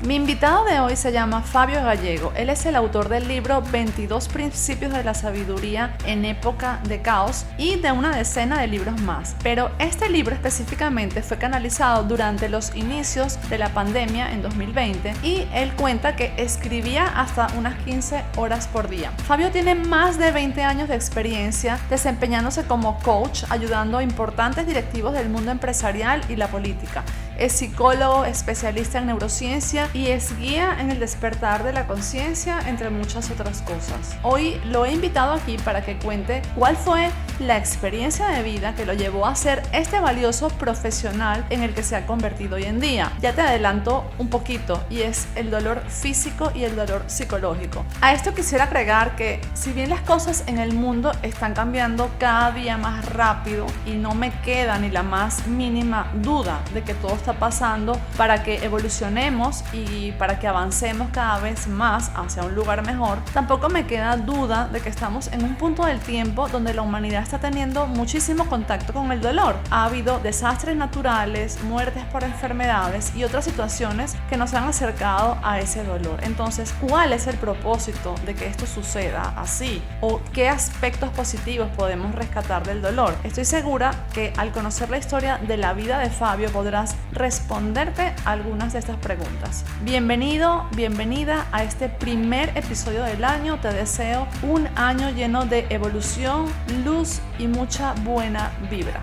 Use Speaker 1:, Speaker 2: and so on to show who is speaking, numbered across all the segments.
Speaker 1: Mi invitado de hoy se llama Fabio Gallego. Él es el autor del libro 22 Principios de la Sabiduría en Época de Caos y de una decena de libros más. Pero este libro específicamente fue canalizado durante los inicios de la pandemia en 2020 y él cuenta que escribía hasta unas 15 horas por día. Fabio tiene más de 20 años de experiencia desempeñándose como coach, ayudando a importantes directivos del mundo empresarial y la política. Es psicólogo, especialista en neurociencia y es guía en el despertar de la conciencia, entre muchas otras cosas. Hoy lo he invitado aquí para que cuente cuál fue la experiencia de vida que lo llevó a ser este valioso profesional en el que se ha convertido hoy en día. Ya te adelanto un poquito, y es el dolor físico y el dolor psicológico. A esto quisiera agregar que si bien las cosas en el mundo están cambiando cada día más rápido y no me queda ni la más mínima duda de que todo está pasando para que evolucionemos y para que avancemos cada vez más hacia un lugar mejor, tampoco me queda duda de que estamos en un punto del tiempo donde la humanidad está teniendo muchísimo contacto con el dolor. Ha habido desastres naturales, muertes por enfermedades y otras situaciones que nos han acercado a ese dolor. Entonces, ¿cuál es el propósito de que esto suceda así? ¿O qué aspectos positivos podemos rescatar del dolor? Estoy segura que al conocer la historia de la vida de Fabio podrás responderte algunas de estas preguntas. Bienvenido, bienvenida a este primer episodio del año. Te deseo un año lleno de evolución, luz y mucha buena vibra.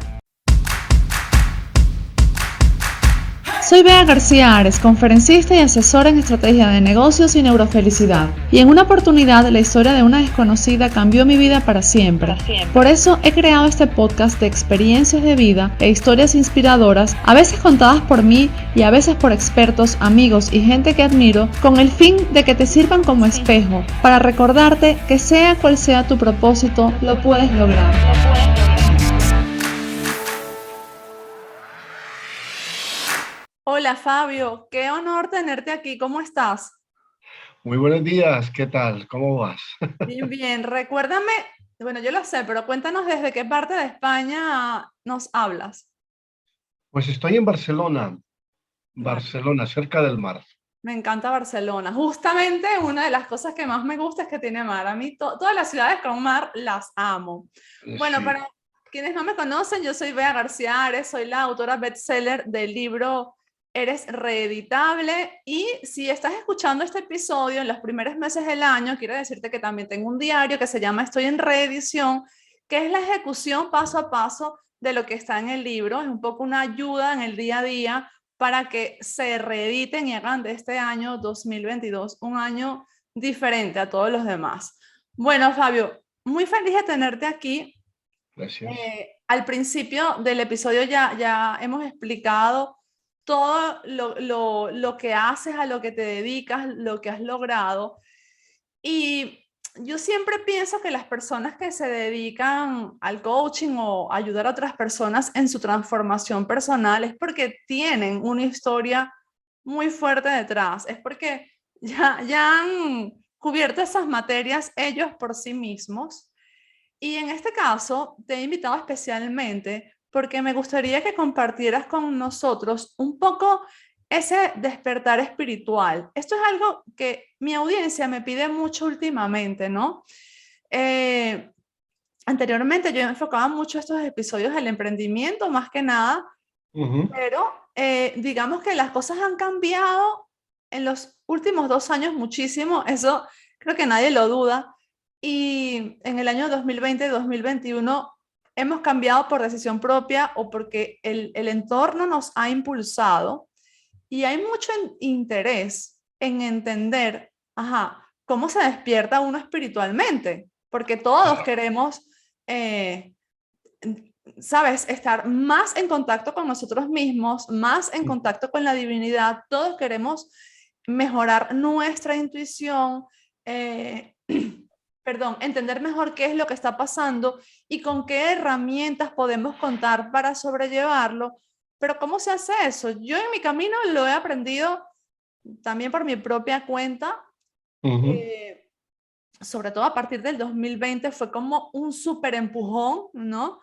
Speaker 1: Soy Bea García Ares, conferencista y asesora en estrategia de negocios y neurofelicidad. Y en una oportunidad, la historia de una desconocida cambió mi vida para siempre. Por eso he creado este podcast de experiencias de vida e historias inspiradoras, a veces contadas por mí y a veces por expertos, amigos y gente que admiro, con el fin de que te sirvan como espejo, para recordarte que sea cual sea tu propósito, lo puedes lograr. Hola Fabio, qué honor tenerte aquí. ¿Cómo estás?
Speaker 2: Muy buenos días, ¿qué tal? ¿Cómo vas?
Speaker 1: Bien, bien. Recuérdame, bueno, yo lo sé, pero cuéntanos desde qué parte de España nos hablas.
Speaker 2: Pues estoy en Barcelona,
Speaker 1: Vale.
Speaker 2: cerca del mar.
Speaker 1: Me encanta Barcelona. Justamente una de las cosas que más me gusta es que tiene mar. A mí todas las ciudades con mar las amo. Bueno,
Speaker 2: Sí,
Speaker 1: para quienes no me conocen, yo soy Bea García Ares, soy la autora bestseller del libro Eres Reeditable. Y si estás escuchando este episodio en los primeros meses del año, quiero decirte que también tengo un diario que se llama Estoy en Reedición, que es la ejecución paso a paso de lo que está en el libro. Es un poco una ayuda en el día a día para que se reediten y hagan de este año 2022 un año diferente a todos los demás. Bueno, Fabio, muy feliz de tenerte aquí.
Speaker 2: gracias.
Speaker 1: Al principio del episodio ya hemos explicado todo lo que haces, a lo que te dedicas, lo que has logrado. Y yo siempre pienso que las personas que se dedican al coaching o ayudar a otras personas en su transformación personal es porque tienen una historia muy fuerte detrás, es porque ya han cubierto esas materias ellos por sí mismos. Y en este caso te he invitado especialmente porque me gustaría que compartieras con nosotros un poco ese despertar espiritual. Esto es algo que mi audiencia me pide mucho últimamente, ¿no? Eh, Anteriormente yo enfocaba mucho estos episodios del emprendimiento, más que nada,
Speaker 2: Ujú.
Speaker 1: pero digamos que las cosas han cambiado en los últimos 2 años muchísimo, eso creo que nadie lo duda. Y en el año 2020-2021 hemos cambiado por decisión propia o porque el entorno nos ha impulsado y hay mucho interés en entender, ajá, cómo se despierta uno espiritualmente, porque todos
Speaker 2: Ah,
Speaker 1: queremos, eh, sabes, estar más en contacto con nosotros mismos, más en
Speaker 2: ujú.
Speaker 1: contacto con la divinidad, todos queremos mejorar nuestra intuición, eh, perdón, entender mejor qué es lo que está pasando y con qué herramientas podemos contar para sobrellevarlo. Pero ¿cómo se hace eso? Yo en mi camino lo he aprendido también por mi propia cuenta,
Speaker 2: Ujú.
Speaker 1: eh, sobre todo a partir del 2020 fue como un súper empujón, ¿no?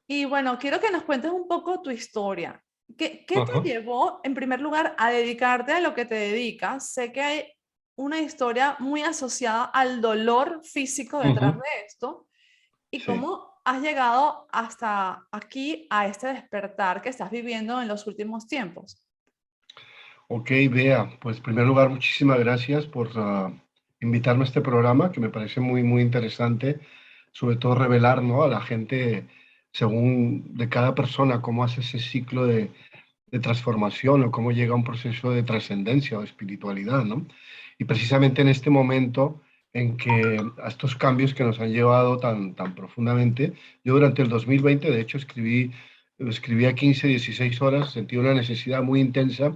Speaker 1: Y bueno, quiero que nos cuentes un poco tu historia. ¿Qué te
Speaker 2: Ajá.
Speaker 1: llevó, en primer lugar, a dedicarte a lo que te dedicas? Sé que hay una historia muy asociada al dolor físico detrás
Speaker 2: Ujú.
Speaker 1: de esto. ¿Y
Speaker 2: Sí.
Speaker 1: cómo has llegado hasta aquí, a este despertar que estás viviendo en los últimos tiempos?
Speaker 2: Ok, Bea, pues en primer lugar, muchísimas gracias por invitarme a este programa, que me parece muy, muy interesante, sobre todo revelar, ¿no?, a la gente, según de cada persona, cómo hace ese ciclo de transformación o cómo llega a un proceso de trascendencia o espiritualidad, ¿no? Y precisamente en este momento en que a estos cambios que nos han llevado tan, tan profundamente, yo durante el 2020, de hecho, escribía 15, 16 horas, sentí una necesidad muy intensa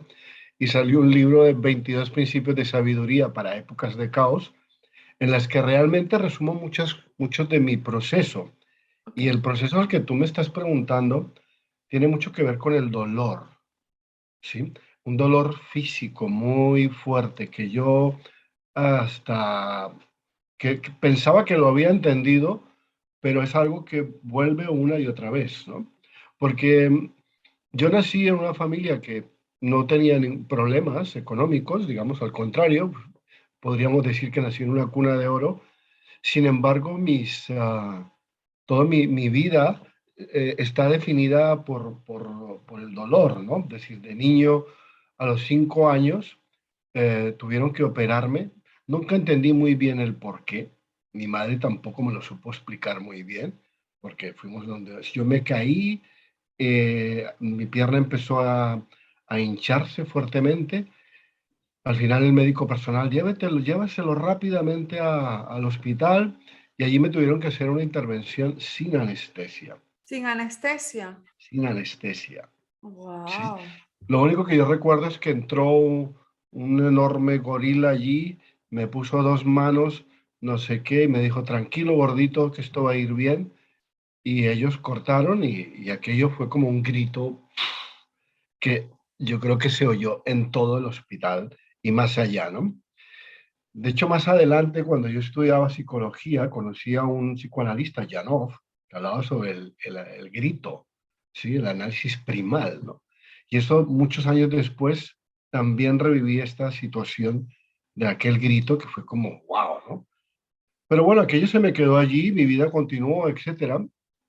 Speaker 2: y salió un libro de 22 principios de sabiduría para épocas de caos, en las que realmente resumo muchos de mi proceso.
Speaker 1: Ok.
Speaker 2: Y el proceso al que tú me estás preguntando tiene mucho que ver con el dolor, ¿sí? Un dolor físico muy fuerte que yo hasta que pensaba que lo había entendido, pero es algo que vuelve una y otra vez, ¿no? Porque yo nací en una familia que no tenía problemas económicos, digamos, al contrario, podríamos decir que nací en una cuna de oro. Sin embargo, toda mi vida está definida por el dolor, ¿no? Es decir, de niño a los 5 años tuvieron que operarme. Nunca entendí muy bien el por qué. Mi madre tampoco me lo supo explicar muy bien, porque fuimos donde yo me caí, mi pierna empezó a hincharse fuertemente. Al final el médico personal, llévaselo rápidamente al hospital y allí me tuvieron que hacer una intervención sin anestesia,
Speaker 1: Sin anestesia.
Speaker 2: sin anestesia. ¿Sí?
Speaker 1: Wow.
Speaker 2: Lo único que yo recuerdo es que entró un enorme gorila allí, me puso dos manos, no sé qué, y me dijo, tranquilo, gordito, que esto va a ir bien. Y ellos cortaron y aquello fue como un grito que yo creo que se oyó en todo el hospital y más allá, ¿no? De hecho, más adelante, cuando yo estudiaba psicología, conocí a un psicoanalista, Janov, que hablaba sobre el grito, ¿sí? El análisis primal, ¿no? Y eso muchos años después también reviví esta situación de aquel grito que fue como, wow, ¿no? Pero bueno, aquello se me quedó allí, mi vida continuó, etcétera.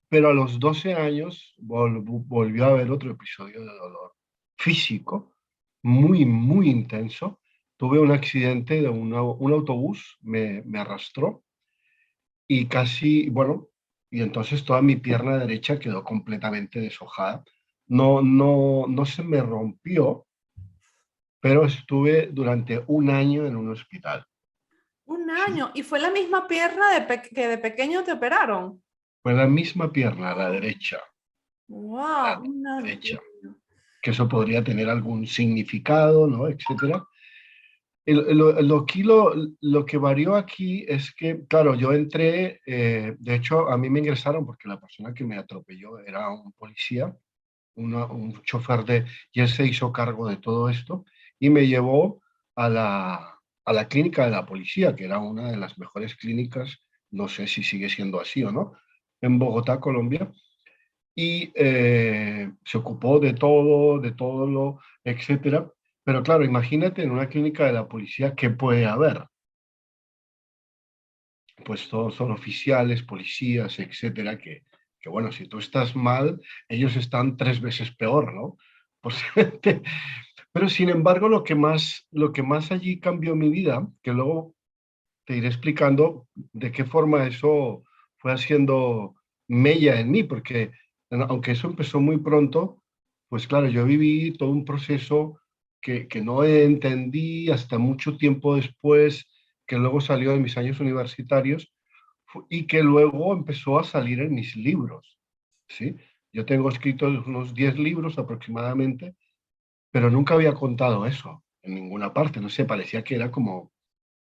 Speaker 2: Pero a los 12 años volvió a haber otro episodio de dolor físico, muy, muy intenso. Tuve un accidente de un autobús, me arrastró y casi, bueno, y entonces toda mi pierna derecha quedó completamente deshojada. No se me rompió, pero estuve durante un año en un hospital.
Speaker 1: Un
Speaker 2: ¿Sí?
Speaker 1: año. ¿Y fue la misma pierna que de pequeño te operaron?
Speaker 2: Fue la misma pierna, la derecha, la
Speaker 1: Wow, un
Speaker 2: derecha,
Speaker 1: año.
Speaker 2: que eso podría tener algún significado, ¿no? Etcétera. Lo que varió aquí es que, claro, yo entré, de hecho, a mí me ingresaron porque la persona que me atropelló era un policía, un chofer y él se hizo cargo de todo esto y me llevó a la clínica de la policía, que era una de las mejores clínicas, no sé si sigue siendo así o no, en Bogotá, Colombia, y se ocupó de todo lo, etcétera. Pero claro, imagínate en una clínica de la policía, ¿qué puede haber? Pues todos son oficiales, policías, etcétera, que bueno, si tú estás mal, ellos están tres veces peor, ¿no? Posiblemente. Pero sin embargo, lo que más allí cambió mi vida, que luego te iré explicando de qué forma eso fue haciendo mella en mí, porque aunque eso empezó muy pronto, pues claro, yo viví todo un proceso que no entendí hasta mucho tiempo después, que luego salió de mis años universitarios y que luego empezó a salir en mis libros, ¿sí? Yo tengo escritos unos 10 libros aproximadamente, pero nunca había contado eso en ninguna parte, no sé, parecía que era como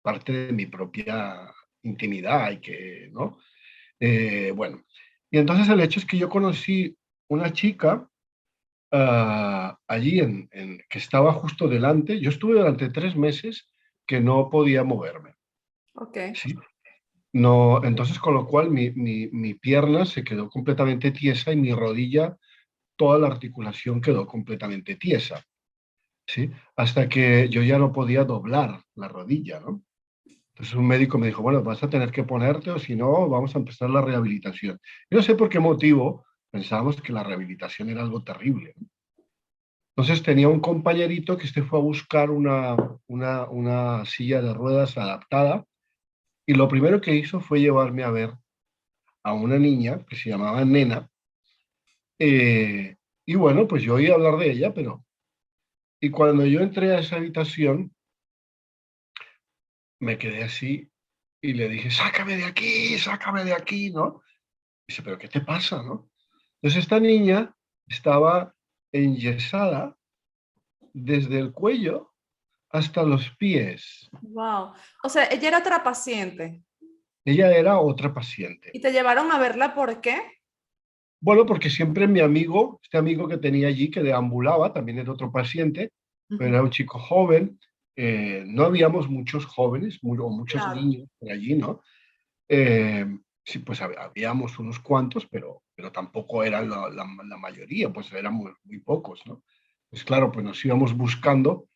Speaker 2: parte de mi propia intimidad y que, ¿no? Bueno, y entonces el hecho es que yo conocí una chica allí que estaba justo delante. Yo estuve durante 3 meses que no podía moverme,
Speaker 1: Ok.
Speaker 2: ¿sí? No, entonces con lo cual mi pierna se quedó completamente tiesa y mi rodilla toda la articulación quedó completamente tiesa, ¿sí? Hasta que yo ya no podía doblar la rodilla, ¿no? Entonces un médico me dijo, bueno, vas a tener que ponerte o si no, vamos a empezar la rehabilitación. Yo no sé por qué motivo pensábamos que la rehabilitación era algo terrible, ¿no? Entonces tenía un compañerito que este fue a buscar una silla de ruedas adaptada y lo primero que hizo fue llevarme a ver a una niña que se llamaba Nena. eh, y bueno, pues yo oí hablar de ella, pero... Y cuando yo entré a esa habitación, me quedé así y le dije, sácame de aquí, ¿no? Dice, pero ¿qué te pasa, no? Entonces esta niña estaba enyesada desde el cuello hasta los pies.
Speaker 1: Wow. O sea, ella era otra paciente.
Speaker 2: Ella era otra paciente.
Speaker 1: ¿Y te llevaron a verla por qué?
Speaker 2: Bueno, porque siempre mi amigo, este amigo que tenía allí, que deambulaba, también era otro paciente, pero
Speaker 1: Ujú.
Speaker 2: era un chico joven. No habíamos muchos jóvenes o muchos
Speaker 1: Claro.
Speaker 2: niños por allí, ¿no? Eh, sí, pues habíamos unos cuantos, pero tampoco eran la mayoría, pues eran muy pocos, ¿no? Pues claro, pues nos íbamos buscando.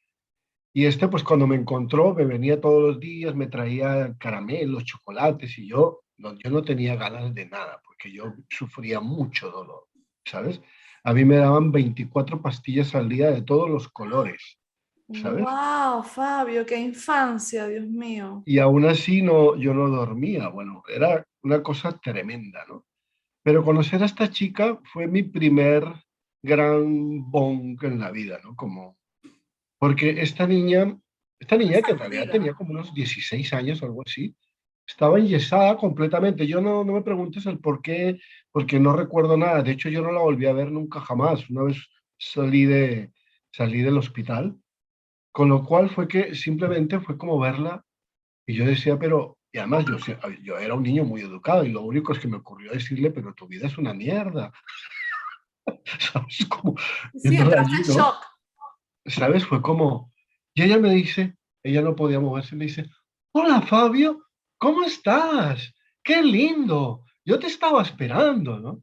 Speaker 2: Y este, pues cuando me encontró, me venía todos los días, me traía caramelos, chocolates, y yo no tenía ganas de nada, porque yo sufría mucho dolor, ¿sabes? A mí me daban 24 pastillas al día de todos los colores, ¿sabes?
Speaker 1: Wow, Fabio, qué infancia, Dios mío.
Speaker 2: Y aún así no, yo no dormía, bueno, era una cosa tremenda, ¿no? Pero conocer a esta chica fue mi primer gran bong en la vida, ¿no? Como, porque esta niña que en realidad
Speaker 1: Sacudida.
Speaker 2: tenía como unos 16 años o algo así, estaba enyesada completamente. Yo no me preguntes el por qué, porque no recuerdo nada. De hecho, yo no la volví a ver nunca jamás. Una vez salí del hospital, con lo cual fue que simplemente fue como verla y yo decía, pero, y además yo era un niño muy educado y lo único es que me ocurrió decirle, pero tu vida es una mierda, ¿sabes? Como
Speaker 1: Sí,
Speaker 2: entra
Speaker 1: entraste
Speaker 2: allí,
Speaker 1: en
Speaker 2: ¿no?
Speaker 1: shock.
Speaker 2: ¿Sabes? Fue como, y ella me dice, ella no podía moverse, me dice, hola Fabio, ¿cómo estás? ¡Qué lindo! Yo te estaba esperando, ¿no?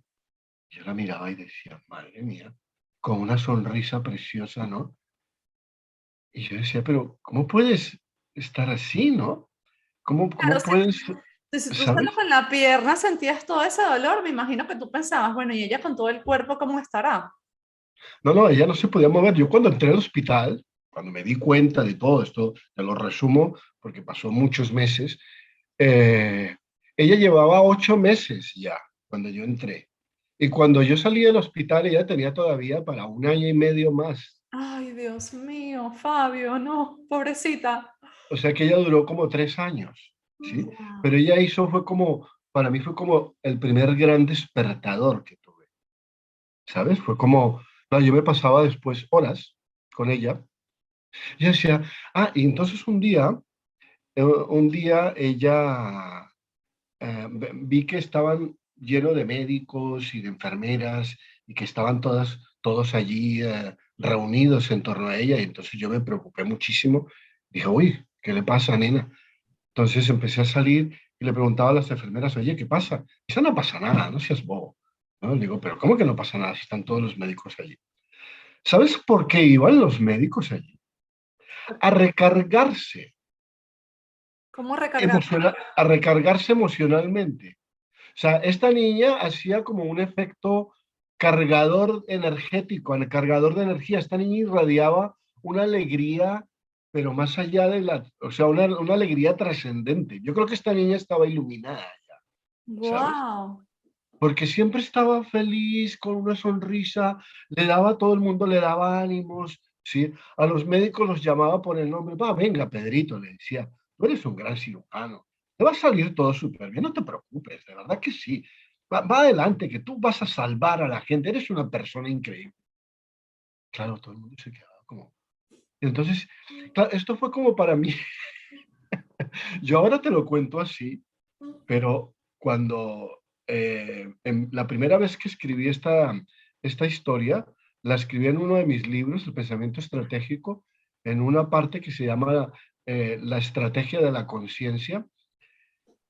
Speaker 2: Yo la miraba y decía, madre mía, con una sonrisa preciosa, ¿no? Y yo decía, pero ¿cómo puedes estar así, ¿no?
Speaker 1: Claro,
Speaker 2: ¿Cómo puedes,
Speaker 1: si tú solo
Speaker 2: ¿sabes?
Speaker 1: con la pierna sentías todo ese dolor, me imagino que tú pensabas, bueno, ¿y ella con todo el cuerpo cómo estará?
Speaker 2: No, ella no se podía mover. Yo cuando entré al hospital, cuando me di cuenta de todo esto, te lo resumo porque pasó muchos meses, eh, ella llevaba 8 meses ya cuando yo entré. Y cuando yo salí del hospital, ella tenía todavía para un año y medio más.
Speaker 1: Ay, Dios mío, Fabio, no, pobrecita.
Speaker 2: O sea que ella duró como 3 años, ¿sí? Pero
Speaker 1: Wow.
Speaker 2: ella hizo, fue como, para mí fue como el primer gran despertador que tuve, ¿sabes? Fue como, claro, yo me pasaba después horas con ella. Y yo decía, y entonces un día ella, vi que estaban llenos de médicos y de enfermeras y que estaban todos allí reunidos en torno a ella y entonces yo me preocupé muchísimo. Dije, uy, ¿qué le pasa, nena? Entonces empecé a salir y le preguntaba a las enfermeras, oye, ¿qué pasa? Eso no pasa nada, no seas bobo. ¿No? Le digo, pero ¿cómo que no pasa nada si están todos los médicos allí? ¿Sabes por qué iban los médicos allí? A recargarse
Speaker 1: ¿Cómo recargar?
Speaker 2: a recargarse emocionalmente. O sea, esta niña hacía como un efecto cargador energético, cargador de energía. Esta niña irradiaba una alegría, pero más allá de o sea, una alegría trascendente. Yo creo que esta niña estaba iluminada, ¿sabes?
Speaker 1: Wow.
Speaker 2: Porque siempre estaba feliz, con una sonrisa, le daba a todo el mundo, le daba ánimos, ¿sí? A los médicos los llamaba por el nombre, va, venga, Pedrito, le decía, tú eres un gran cirujano, te va a salir todo súper bien, no te preocupes, de verdad que sí, va adelante, que tú vas a salvar a la gente, eres una persona increíble. Claro, todo el mundo se quedaba como... Entonces, claro, esto fue como para mí, yo ahora te lo cuento así, pero cuando la primera vez que escribí esta historia, la escribí en uno de mis libros, El pensamiento estratégico, en una parte que se llama La estrategia de la conciencia,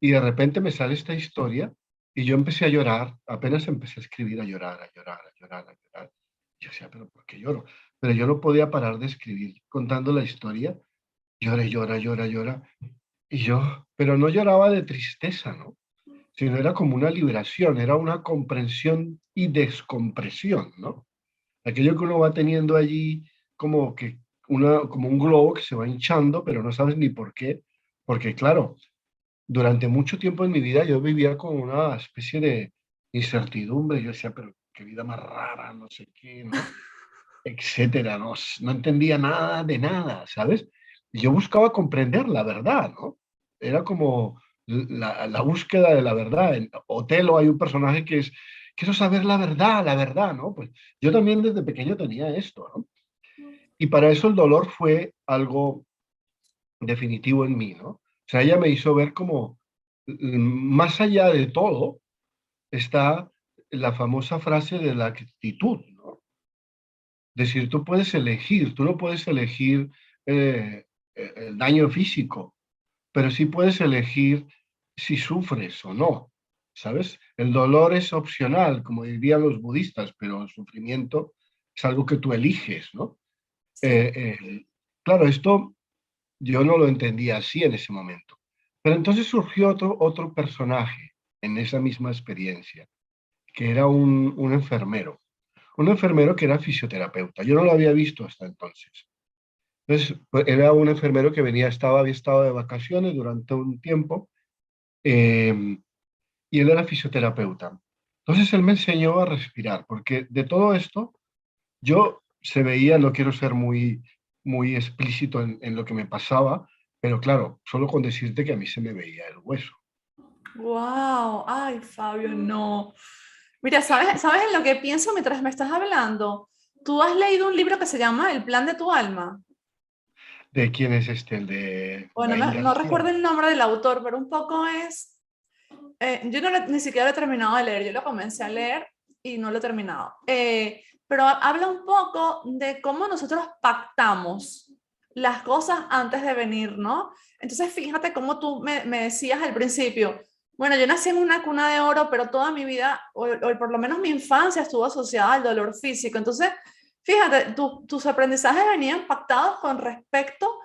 Speaker 2: y de repente me sale esta historia y yo empecé a llorar, apenas empecé a escribir, a llorar, a llorar, a llorar, a llorar. Yo decía, pero ¿por qué lloro? Pero yo no podía parar de escribir contando la historia. Llora, llora, llora, llora. Y yo, pero no lloraba de tristeza, ¿no? Sino era como una liberación, era una comprensión y descompresión, ¿no? Aquello que uno va teniendo allí como que como un globo que se va hinchando, pero no sabes ni por qué, porque claro, durante mucho tiempo en mi vida yo vivía con una especie de incertidumbre, yo decía, pero qué vida más rara, no sé qué, ¿no? Etcétera, no, no entendía nada de nada, ¿sabes? Y yo buscaba comprender la verdad, ¿no? Era como la búsqueda de la verdad. En Otelo hay un personaje que es, quiero saber la verdad, ¿no? Pues yo también desde pequeño tenía esto, ¿no? Y para eso el dolor fue algo definitivo en mí, ¿no? O sea, ella me hizo ver como más allá de todo está la famosa frase de la actitud, ¿no? Decir, tú puedes elegir, tú no puedes elegir eh, el daño físico, pero sí puedes elegir si sufres o no, ¿sabes? El dolor es opcional, como dirían los budistas, pero el sufrimiento es algo que tú eliges, ¿no?
Speaker 1: Sí.
Speaker 2: Eh, eh, claro, esto yo no lo entendía así en ese momento, pero entonces surgió otro personaje en esa misma experiencia, que era un enfermero que era fisioterapeuta. Yo no lo había visto hasta entonces. Entonces, pues, era un enfermero que había estado de vacaciones durante un tiempo eh, y él era fisioterapeuta. Entonces, él me enseñó a respirar, porque de todo esto yo se veía, no quiero ser muy explícito en lo que me pasaba, pero claro, solo con decirte que a mí se me veía el hueso.
Speaker 1: Wow, ay, Fabio, no. Mira, ¿sabes en lo que pienso mientras me estás hablando? Tú has leído un libro que se llama El plan de tu alma.
Speaker 2: ¿De quién es este? El de
Speaker 1: Bueno,
Speaker 2: Gael
Speaker 1: no
Speaker 2: García.
Speaker 1: recuerdo el nombre del autor, pero un poco es. Yo no ni siquiera lo he terminado de leer, yo lo comencé a leer y no lo he terminado. Pero habla un poco de cómo nosotros pactamos las cosas antes de venir, ¿no? Entonces, fíjate cómo tú me decías al principio, bueno, yo nací en una cuna de oro, pero toda mi vida, o por lo menos mi infancia, estuvo asociada al dolor físico. Entonces, fíjate, tus aprendizajes venían pactados con respecto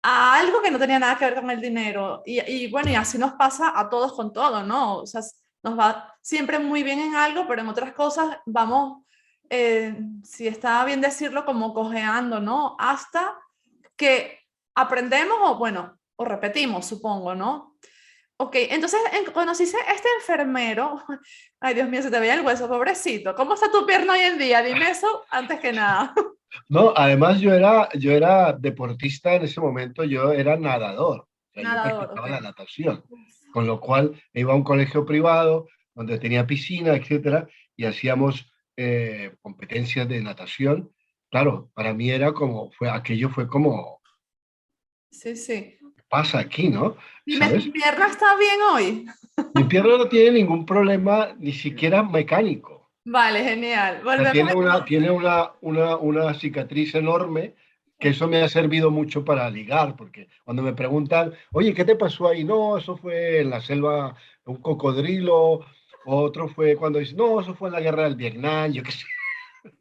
Speaker 1: a algo que no tenía nada que ver con el dinero. Y bueno, y así nos pasa a todos con todo, ¿no? O sea, nos va siempre muy bien en algo, pero en otras cosas vamos, si está bien decirlo, como cojeando, ¿no? Hasta que aprendemos o, bueno, o repetimos, supongo, ¿no? Ok, entonces conociste a este enfermero. Ay, Dios mío, se te veía el hueso, pobrecito. ¿Cómo está tu pierna hoy en día? Dime eso antes que nada.
Speaker 2: No, además yo era deportista en ese momento, yo era nadador, o sea, yo
Speaker 1: Nadador, ok.
Speaker 2: practicaba la natación, con lo cual iba a un colegio privado donde tenía piscina, etcétera, y hacíamos competencias de natación. Claro, para mí era como, aquello fue como,
Speaker 1: Sí, sí.
Speaker 2: ¿qué pasa aquí, no?
Speaker 1: Dime,
Speaker 2: ¿Sabes?
Speaker 1: ¿tu pierna está bien hoy?
Speaker 2: Mi pierna no tiene ningún problema, ni siquiera mecánico.
Speaker 1: Vale, genial.
Speaker 2: O sea,
Speaker 1: Volvemos
Speaker 2: tiene una cicatriz enorme que eso me ha servido mucho para ligar, porque cuando me preguntan, oye, ¿qué te pasó ahí? No, eso fue en la selva, un cocodrilo. Otro fue cuando dice, no, eso fue en la guerra del Vietnam, yo qué sé.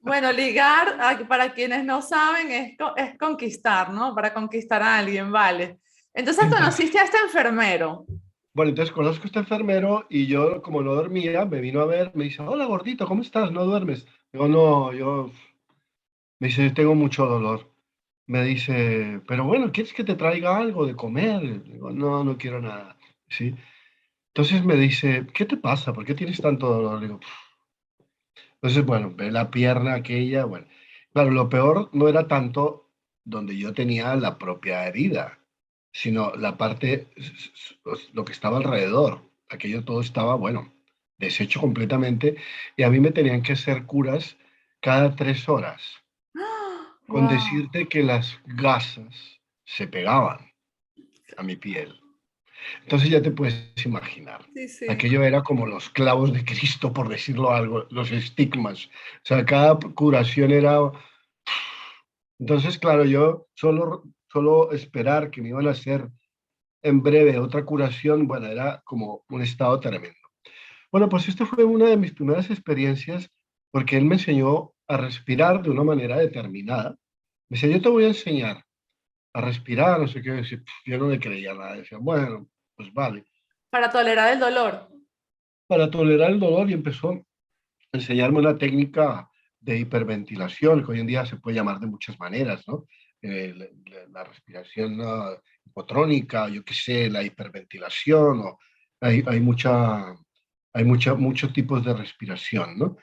Speaker 1: Bueno, ligar, para quienes no saben, es conquistar, ¿no? Para conquistar a alguien, vale. Entonces
Speaker 2: Entonces,
Speaker 1: conociste a este enfermero.
Speaker 2: bueno, entonces conozco a este enfermero y yo, como no dormía, me vino a ver, me dice, hola gordito, ¿cómo estás? ¿No duermes? Digo, no, me dice, tengo mucho dolor. Me dice, pero bueno, ¿quieres que te traiga algo de comer? Digo, no, no quiero nada. ¿Sí? Entonces me dice, ¿qué te pasa? ¿Por qué tienes tanto dolor? Digo, "Pf". Entonces, bueno, ve la pierna aquella, bueno. Claro, lo peor no era tanto donde yo tenía la propia herida, sino la parte, lo que estaba alrededor. Aquello todo estaba, bueno, deshecho completamente y a mí me tenían que hacer curas cada 3 horas, con
Speaker 1: Wow.
Speaker 2: decirte que las gasas se pegaban a mi piel. Entonces ya te puedes imaginar.
Speaker 1: Sí, sí.
Speaker 2: Aquello era como los clavos de Cristo, por decirlo algo, los estigmas. O sea, cada curación era... Entonces, claro, yo solo esperar que me iban a hacer en breve otra curación, bueno, era como un estado tremendo. Bueno, pues esta fue una de mis primeras experiencias porque él me enseñó a respirar de una manera determinada. Me decía, yo te voy a enseñar a respirar, no sé qué decir. Yo no le creía nada. Decía, bueno, pues vale.
Speaker 1: Para tolerar el dolor.
Speaker 2: Para tolerar el dolor y empezó a enseñarme una técnica de hiperventilación, que hoy en día se puede llamar de muchas maneras, ¿no? La respiración hipotrónica, yo qué sé, la hiperventilación, o hay muchos tipos de respiración, ¿no?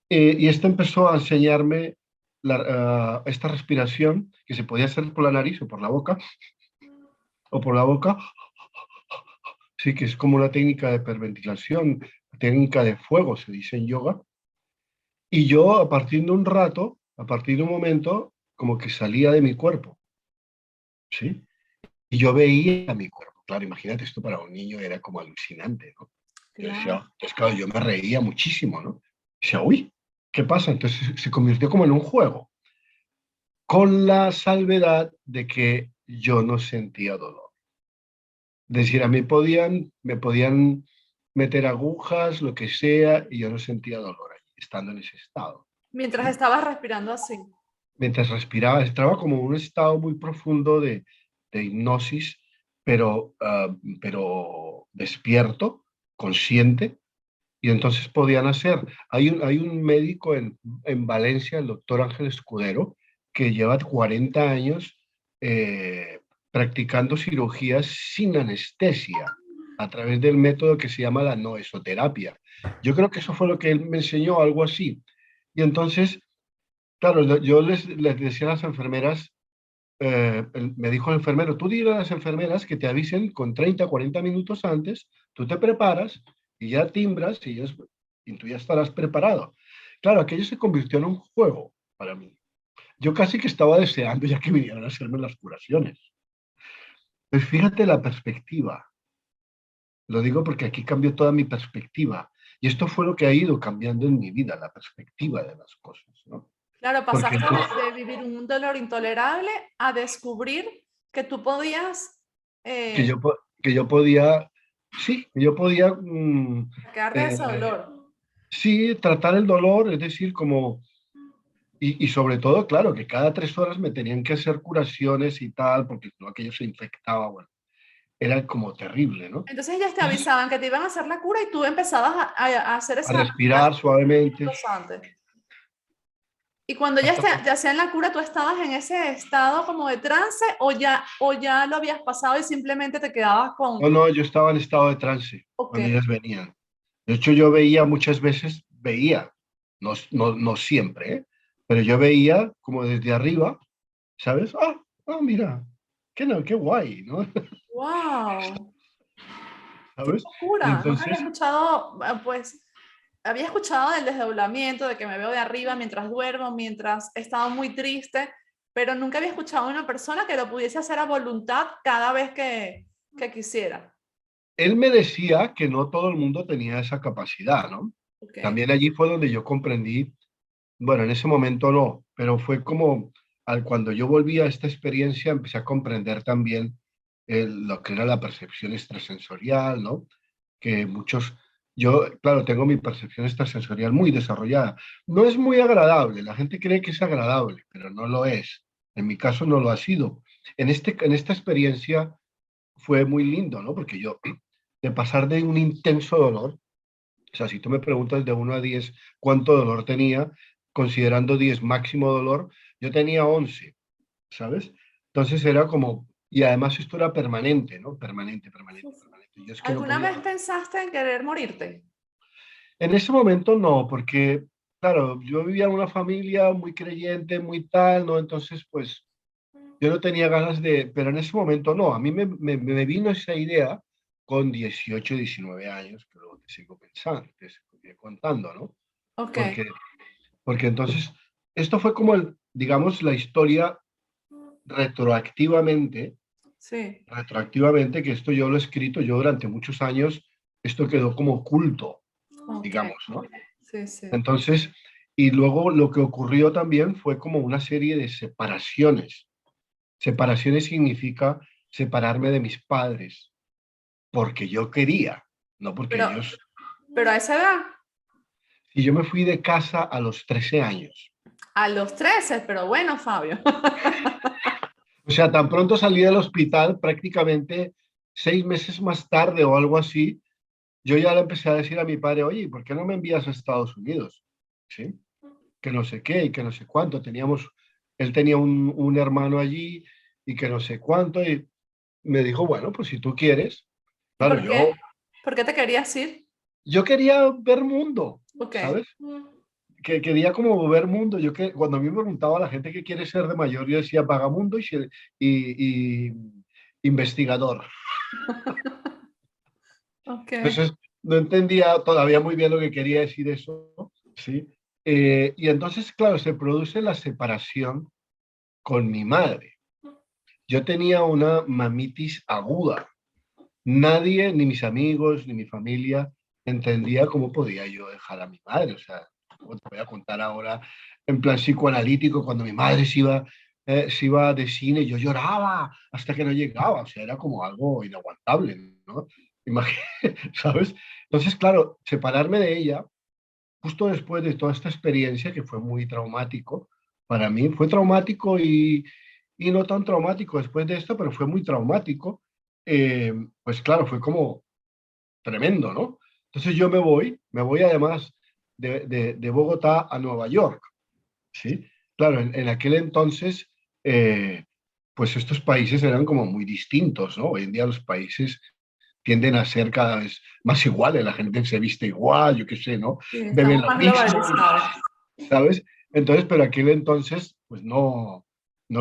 Speaker 2: Y esto empezó a enseñarme esta respiración que se podía hacer por la nariz o por la boca, sí, que es como una técnica de hiperventilación, técnica de fuego, se dice en yoga. Y yo a partir de un rato, a partir de un momento, como que salía de mi cuerpo, ¿sí? Y yo veía mi cuerpo. Claro, imagínate, esto para un niño era como alucinante, ¿no? Yo
Speaker 1: Claro.
Speaker 2: decía, pues claro, yo me reía muchísimo, ¿no? Decía, uy, ¿qué pasa? Entonces se convirtió como en un juego, con la salvedad de que yo no sentía dolor. Es decir, me podían meter agujas, lo que sea, y yo no sentía dolor allí, estando en ese estado.
Speaker 1: Mientras
Speaker 2: ¿Sí?
Speaker 1: estabas respirando así.
Speaker 2: Mientras respiraba, estaba como en un estado muy profundo de hipnosis, pero despierto, consciente, y entonces podían hacer. Hay un médico en Valencia, el doctor Ángel Escudero, que lleva 40 años practicando cirugías sin anestesia a través del método que se llama la noesoterapia. Yo creo que eso fue lo que él me enseñó, algo así. Y entonces, claro, yo les decía a las enfermeras, me dijo el enfermero, tú dile a las enfermeras que te avisen con 30, 40 minutos antes, tú te preparas y ya timbras y tú ya estarás preparado. Claro, aquello se convirtió en un juego para mí. Yo casi que estaba deseando ya que vinieran a hacerme las curaciones. Pues fíjate la perspectiva. Lo digo porque aquí cambió toda mi perspectiva. Y esto fue lo que ha ido cambiando en mi vida, la perspectiva de las cosas, ¿no?
Speaker 1: Claro,
Speaker 2: Porque
Speaker 1: pasaste de vivir un dolor intolerable a descubrir que tú podías
Speaker 2: que
Speaker 1: eh,
Speaker 2: yo, que yo podía, sí, que yo podía
Speaker 1: quedar de ese
Speaker 2: eh,
Speaker 1: dolor.
Speaker 2: sí, tratar el dolor, es decir, como, y sobre todo, claro, que cada 3 horas me tenían que hacer curaciones y tal, porque no, aquello se infectaba, bueno, era como terrible, ¿no?
Speaker 1: Entonces ellas te
Speaker 2: Entonces,
Speaker 1: avisaban que te iban a hacer la cura y tú empezabas a hacer
Speaker 2: a
Speaker 1: esa
Speaker 2: respirar
Speaker 1: respiración
Speaker 2: suavemente,
Speaker 1: minutos antes. Y cuando
Speaker 2: hasta
Speaker 1: ya hacían la cura, ¿tú estabas en ese estado como de trance o ya lo habías pasado y simplemente te quedabas con,
Speaker 2: no, no, yo estaba en estado de trance
Speaker 1: ok,
Speaker 2: cuando ellas venían. De hecho, yo veía muchas veces, veía, no, no, no siempre, ¿eh? Pero yo veía como desde arriba, ¿sabes? Mira, qué, no, qué guay, ¿no?
Speaker 1: wow, qué
Speaker 2: ¿Sabes? Y
Speaker 1: locura? Nunca había
Speaker 2: entonces,
Speaker 1: escuchado, pues, había escuchado del desdoblamiento, de que me veo de arriba mientras duermo, mientras he estado muy triste, pero nunca había escuchado a una persona que lo pudiese hacer a voluntad cada vez que quisiera.
Speaker 2: él me decía que no todo el mundo tenía esa capacidad, ¿no?
Speaker 1: Ok,
Speaker 2: También allí fue donde yo comprendí, bueno, en ese momento no, pero fue como cuando yo volví a esta experiencia empecé a comprender también lo que era la percepción extrasensorial, ¿no? Que muchos, yo, claro, tengo mi percepción extrasensorial muy desarrollada. No es muy agradable, la gente cree que es agradable, pero no lo es. En mi caso no lo ha sido. En esta experiencia fue muy lindo, ¿no? Porque yo, de pasar de un intenso dolor, o sea, si tú me preguntas de 1 a 10 cuánto dolor tenía, considerando 10 máximo dolor, yo tenía 11, ¿sabes? Entonces era como, y además esto era permanente, ¿no? Permanente, permanente, permanente. Yo es que no
Speaker 1: ¿alguna
Speaker 2: podía.
Speaker 1: vez pensaste en querer morirte?
Speaker 2: En ese momento no, porque, claro, yo vivía en una familia muy creyente, muy tal, ¿no? Entonces, pues yo no tenía ganas de, pero en ese momento no, a mí me vino esa idea con 18, 19 años, que luego te sigo pensando, te sigo contando, ¿no?
Speaker 1: Ok,
Speaker 2: Porque, porque entonces, esto fue como, digamos, la historia retroactivamente,
Speaker 1: sí,
Speaker 2: retroactivamente, que esto yo lo he escrito, yo durante muchos años, esto quedó como oculto,
Speaker 1: ok,
Speaker 2: digamos, ¿no?
Speaker 1: sí, sí.
Speaker 2: Entonces, y luego lo que ocurrió también fue como una serie de separaciones. Separaciones significa separarme de mis padres, porque yo quería, no porque
Speaker 1: Pero,
Speaker 2: ellos.
Speaker 1: pero a esa edad,
Speaker 2: Y yo me fui de casa a los 13 años.
Speaker 1: A los 13, pero bueno, Fabio.
Speaker 2: O sea, tan pronto salí del hospital, prácticamente 6 meses más tarde o algo así, yo ya le empecé a decir a mi padre, oye, ¿por qué no me envías a Estados Unidos? ¿Sí? Que no sé qué y que no sé cuánto. Él tenía un hermano allí y que no sé cuánto. Y me dijo, bueno, pues si tú quieres.
Speaker 1: ¿Y
Speaker 2: Claro,
Speaker 1: por qué? ¿Por qué te querías ir?
Speaker 2: yo quería ver mundo,
Speaker 1: Ok.
Speaker 2: ¿sabes? Que quería como ver mundo. Cuando a mí me preguntaba la gente que quiere ser de mayor, yo decía vagamundo y investigador.
Speaker 1: Ok.
Speaker 2: Entonces, no entendía todavía muy bien lo que quería decir eso, ¿sí? Y entonces, claro, se produce la separación con mi madre. Yo tenía una mamitis aguda. Nadie, ni mis amigos, ni mi familia, entendía cómo podía yo dejar a mi madre. O sea, como te voy a contar ahora, en plan psicoanalítico, cuando mi madre se iba de cine, yo lloraba hasta que no llegaba. O sea, era como algo inaguantable, ¿no? ¿Sabes? Entonces, claro, separarme de ella, justo después de toda esta experiencia que fue muy traumático, para mí fue traumático y no tan traumático después de esto, pero fue muy traumático. Pues claro, fue como tremendo, ¿no? Entonces yo me voy además de Bogotá a Nueva York, ¿sí? Claro, en aquel entonces, pues estos países eran como muy distintos, ¿no? Hoy en día los países tienden a ser cada vez más iguales, la gente se viste igual, yo qué sé, ¿no?
Speaker 1: Sí,
Speaker 2: Beben
Speaker 1: estamos
Speaker 2: lo
Speaker 1: más
Speaker 2: mismo,
Speaker 1: globalizados.
Speaker 2: ¿sabes? Entonces, pero aquel entonces, pues no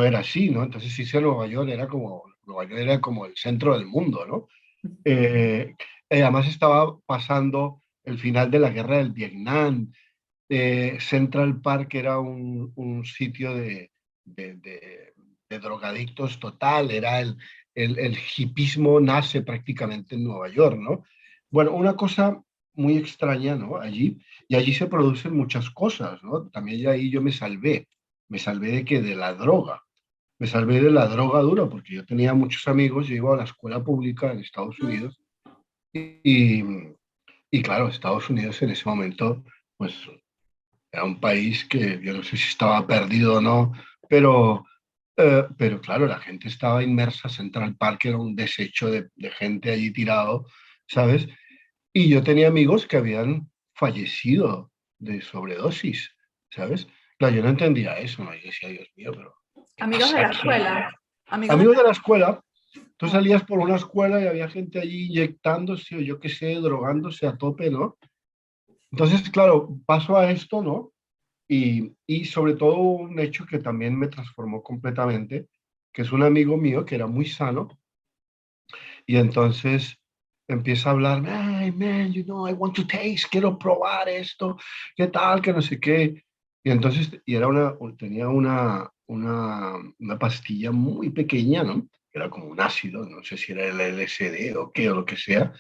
Speaker 2: era así, ¿no? Entonces irse a Nueva York era como el centro del mundo, ¿no? Eh, Además estaba pasando el final de la guerra del Vietnam. Central Park era un sitio de, de- de drogadictos total, era el hipismo nace prácticamente en Nueva York, ¿no? Bueno, una cosa muy extraña, ¿no? Allí, y allí se producen muchas cosas, ¿no? También ya ahí yo me salvé de que de la droga, me salvé de la droga dura, porque yo tenía muchos amigos, yo iba a la escuela pública en Estados Unidos, y, y claro, Estados Unidos en ese momento, pues era un país que yo no sé si estaba perdido o no, pero claro, la gente estaba inmersa. Central Park era un desecho de gente allí tirado, ¿sabes? Y yo tenía amigos que habían fallecido de sobredosis, ¿sabes? Claro, yo no entendía eso, ¿no? Yo decía, Dios mío, pero ¿qué
Speaker 1: Amigos de
Speaker 2: pasa
Speaker 1: la
Speaker 2: aquí?
Speaker 1: escuela. Amigos de
Speaker 2: Amigos de la escuela, tú
Speaker 1: la...
Speaker 2: salías por una escuela y había gente allí inyectándose o yo qué sé, drogándose a tope, ¿no? Entonces, claro, paso a esto, ¿no? Y sobre todo un hecho que también me transformó completamente, que es un amigo mío que era muy sano y entonces empieza a hablarme, hey man, you know, I want to taste, quiero probar esto, qué tal, que no sé qué. Y entonces, tenía una pastilla muy pequeña, ¿no? Era como un ácido, no sé si era el LSD o qué o lo que sea,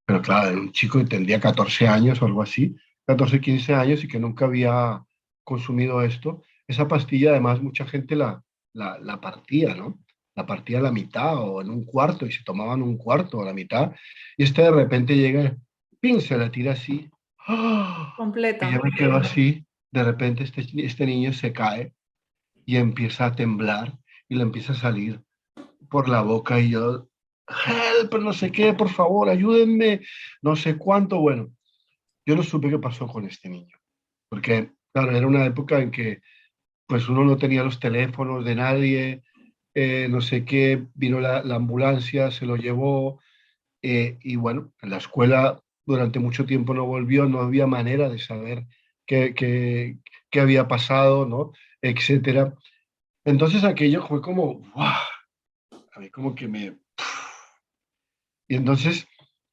Speaker 2: pero claro, era un chico que tendría 14 años o algo así, 14 15 años y que nunca había consumido esto. Esa pastilla, además, mucha gente la partía, ¿no? La partía a la mitad o en un cuarto y se tomaban un cuarto o la mitad. Y este de repente llega, ¡pin! Se la tira así. ¡Ah! Y yo
Speaker 1: completa.
Speaker 2: me quedo así. De repente este niño se cae y empieza a temblar y le empieza a salir por la boca y yo, help, no sé qué, por favor, ayúdenme, no sé cuánto. Bueno, yo no supe qué pasó con este niño, porque, claro, era una época en que pues uno no tenía los teléfonos de nadie, no sé qué, vino la ambulancia, se lo llevó, y bueno, en la escuela durante mucho tiempo no volvió, no había manera de saber qué, qué, qué había pasado, ¿no? Etcétera. Entonces aquello fue como, ¡guau! A mí como que me... Y entonces,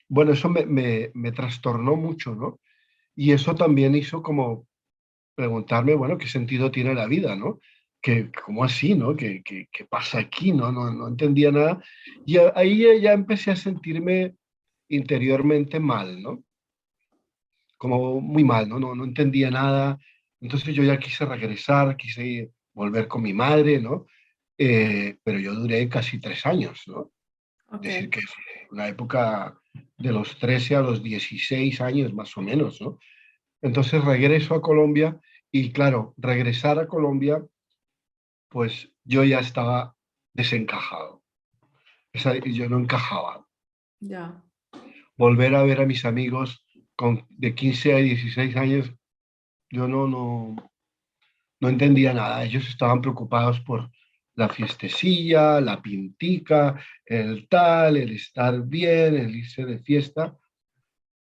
Speaker 2: bueno, eso me trastornó mucho, ¿no? Y eso también hizo como preguntarme, bueno, ¿qué sentido tiene la vida, ¿no? ¿Cómo así, ¿no? ¿Qué pasa aquí, ¿no? No entendía nada. Y ahí ya empecé a sentirme interiormente mal, ¿no? Como muy mal, ¿no? No entendía nada. Entonces yo ya quise regresar, quise volver con mi madre, ¿no? Pero yo duré casi 3 años, ¿no?
Speaker 1: Ok.
Speaker 2: Decir que es una época de los 13 a los 16 años más o menos, ¿no? Entonces regreso a Colombia Y claro, regresar a Colombia, pues yo ya estaba desencajado. Yo no encajaba.
Speaker 1: Ya.
Speaker 2: Volver a ver a mis amigos de 15 a 16 años, yo no entendía nada. Ellos estaban preocupados por la fiestecilla, la pintica, el tal, el estar bien, el irse de fiesta.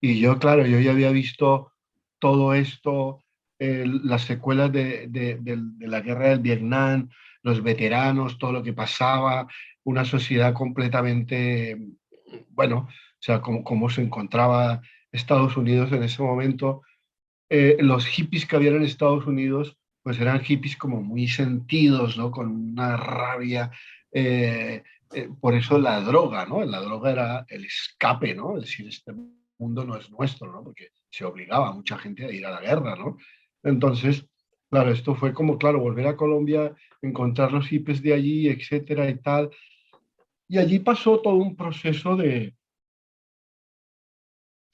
Speaker 2: Y yo, claro, yo ya había visto todo esto, las secuelas de la guerra del Vietnam, los veteranos, todo lo que pasaba, una sociedad completamente, bueno, o sea, cómo se encontraba Estados Unidos en ese momento. Los hippies que habían en Estados Unidos, pues eran hippies como muy sentidos, ¿no? Con una rabia. eh, por eso la droga, ¿no? La droga era el escape, ¿no? Es decir, este mundo no es nuestro, ¿no? Porque se obligaba a mucha gente a ir a la guerra, ¿no? Entonces, claro, esto fue como, claro, volver a Colombia, encontrar los hippies de allí, etcétera y tal. Y allí pasó todo un proceso en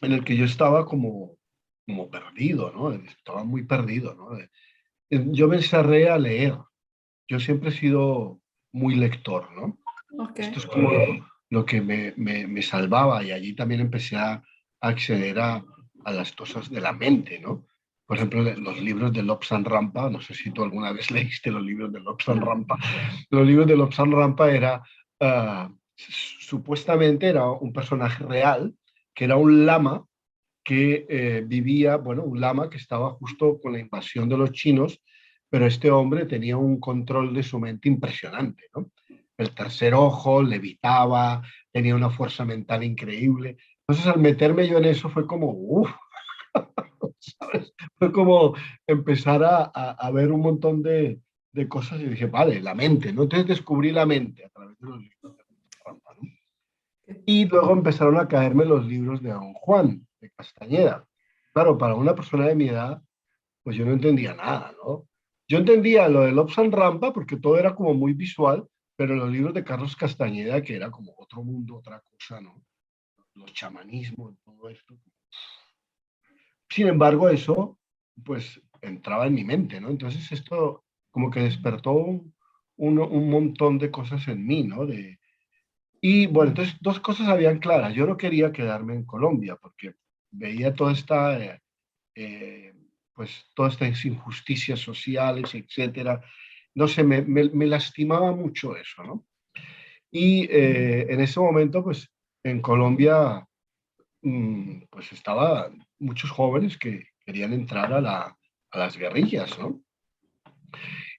Speaker 2: el que yo estaba como perdido, ¿no? Estaba muy perdido, ¿no? Yo me encerré a leer. Yo siempre he sido muy lector, ¿no?
Speaker 1: Ok.
Speaker 2: Esto es como lo que me salvaba y allí también empecé a acceder a las cosas de la mente, ¿no? Por ejemplo, los libros de Lobsang Rampa, no sé si tú alguna vez leíste los libros de Lobsang
Speaker 1: No.
Speaker 2: Rampa. Los libros de Lobsang Rampa era, supuestamente era un personaje real, que era un lama que vivía, bueno, un lama que estaba justo con la invasión de los chinos, pero este hombre tenía un control de su mente impresionante, ¿no? El tercer ojo, levitaba, tenía una fuerza mental increíble. Entonces, al meterme yo en eso fue como, uff, ¿sabes? Fue como empezar a ver un montón de cosas y dije, vale, la mente, ¿no? Entonces descubrí la mente a través de los libros de Rampa, ¿no? Y luego empezaron a caerme los libros de Don Juan, de Castañeda. Claro, para una persona de mi edad, pues yo no entendía nada, ¿no? Yo entendía lo de Lobsang Rampa porque todo era como muy visual, pero los libros de Carlos Castañeda, que era como otro mundo, otra cosa, ¿no? Los chamanismos, todo esto. Sin embargo, eso, pues, entraba en mi mente, ¿no? Entonces esto como que despertó un montón de cosas en mí, ¿no? Y bueno, entonces dos cosas habían claras. Yo no quería quedarme en Colombia porque veía toda esta, eh, pues, todas estas injusticias sociales, etcétera. No sé, me lastimaba mucho eso, ¿no? Y en ese momento, pues, en Colombia, pues, estaba muchos jóvenes que querían entrar a las guerrillas, ¿no?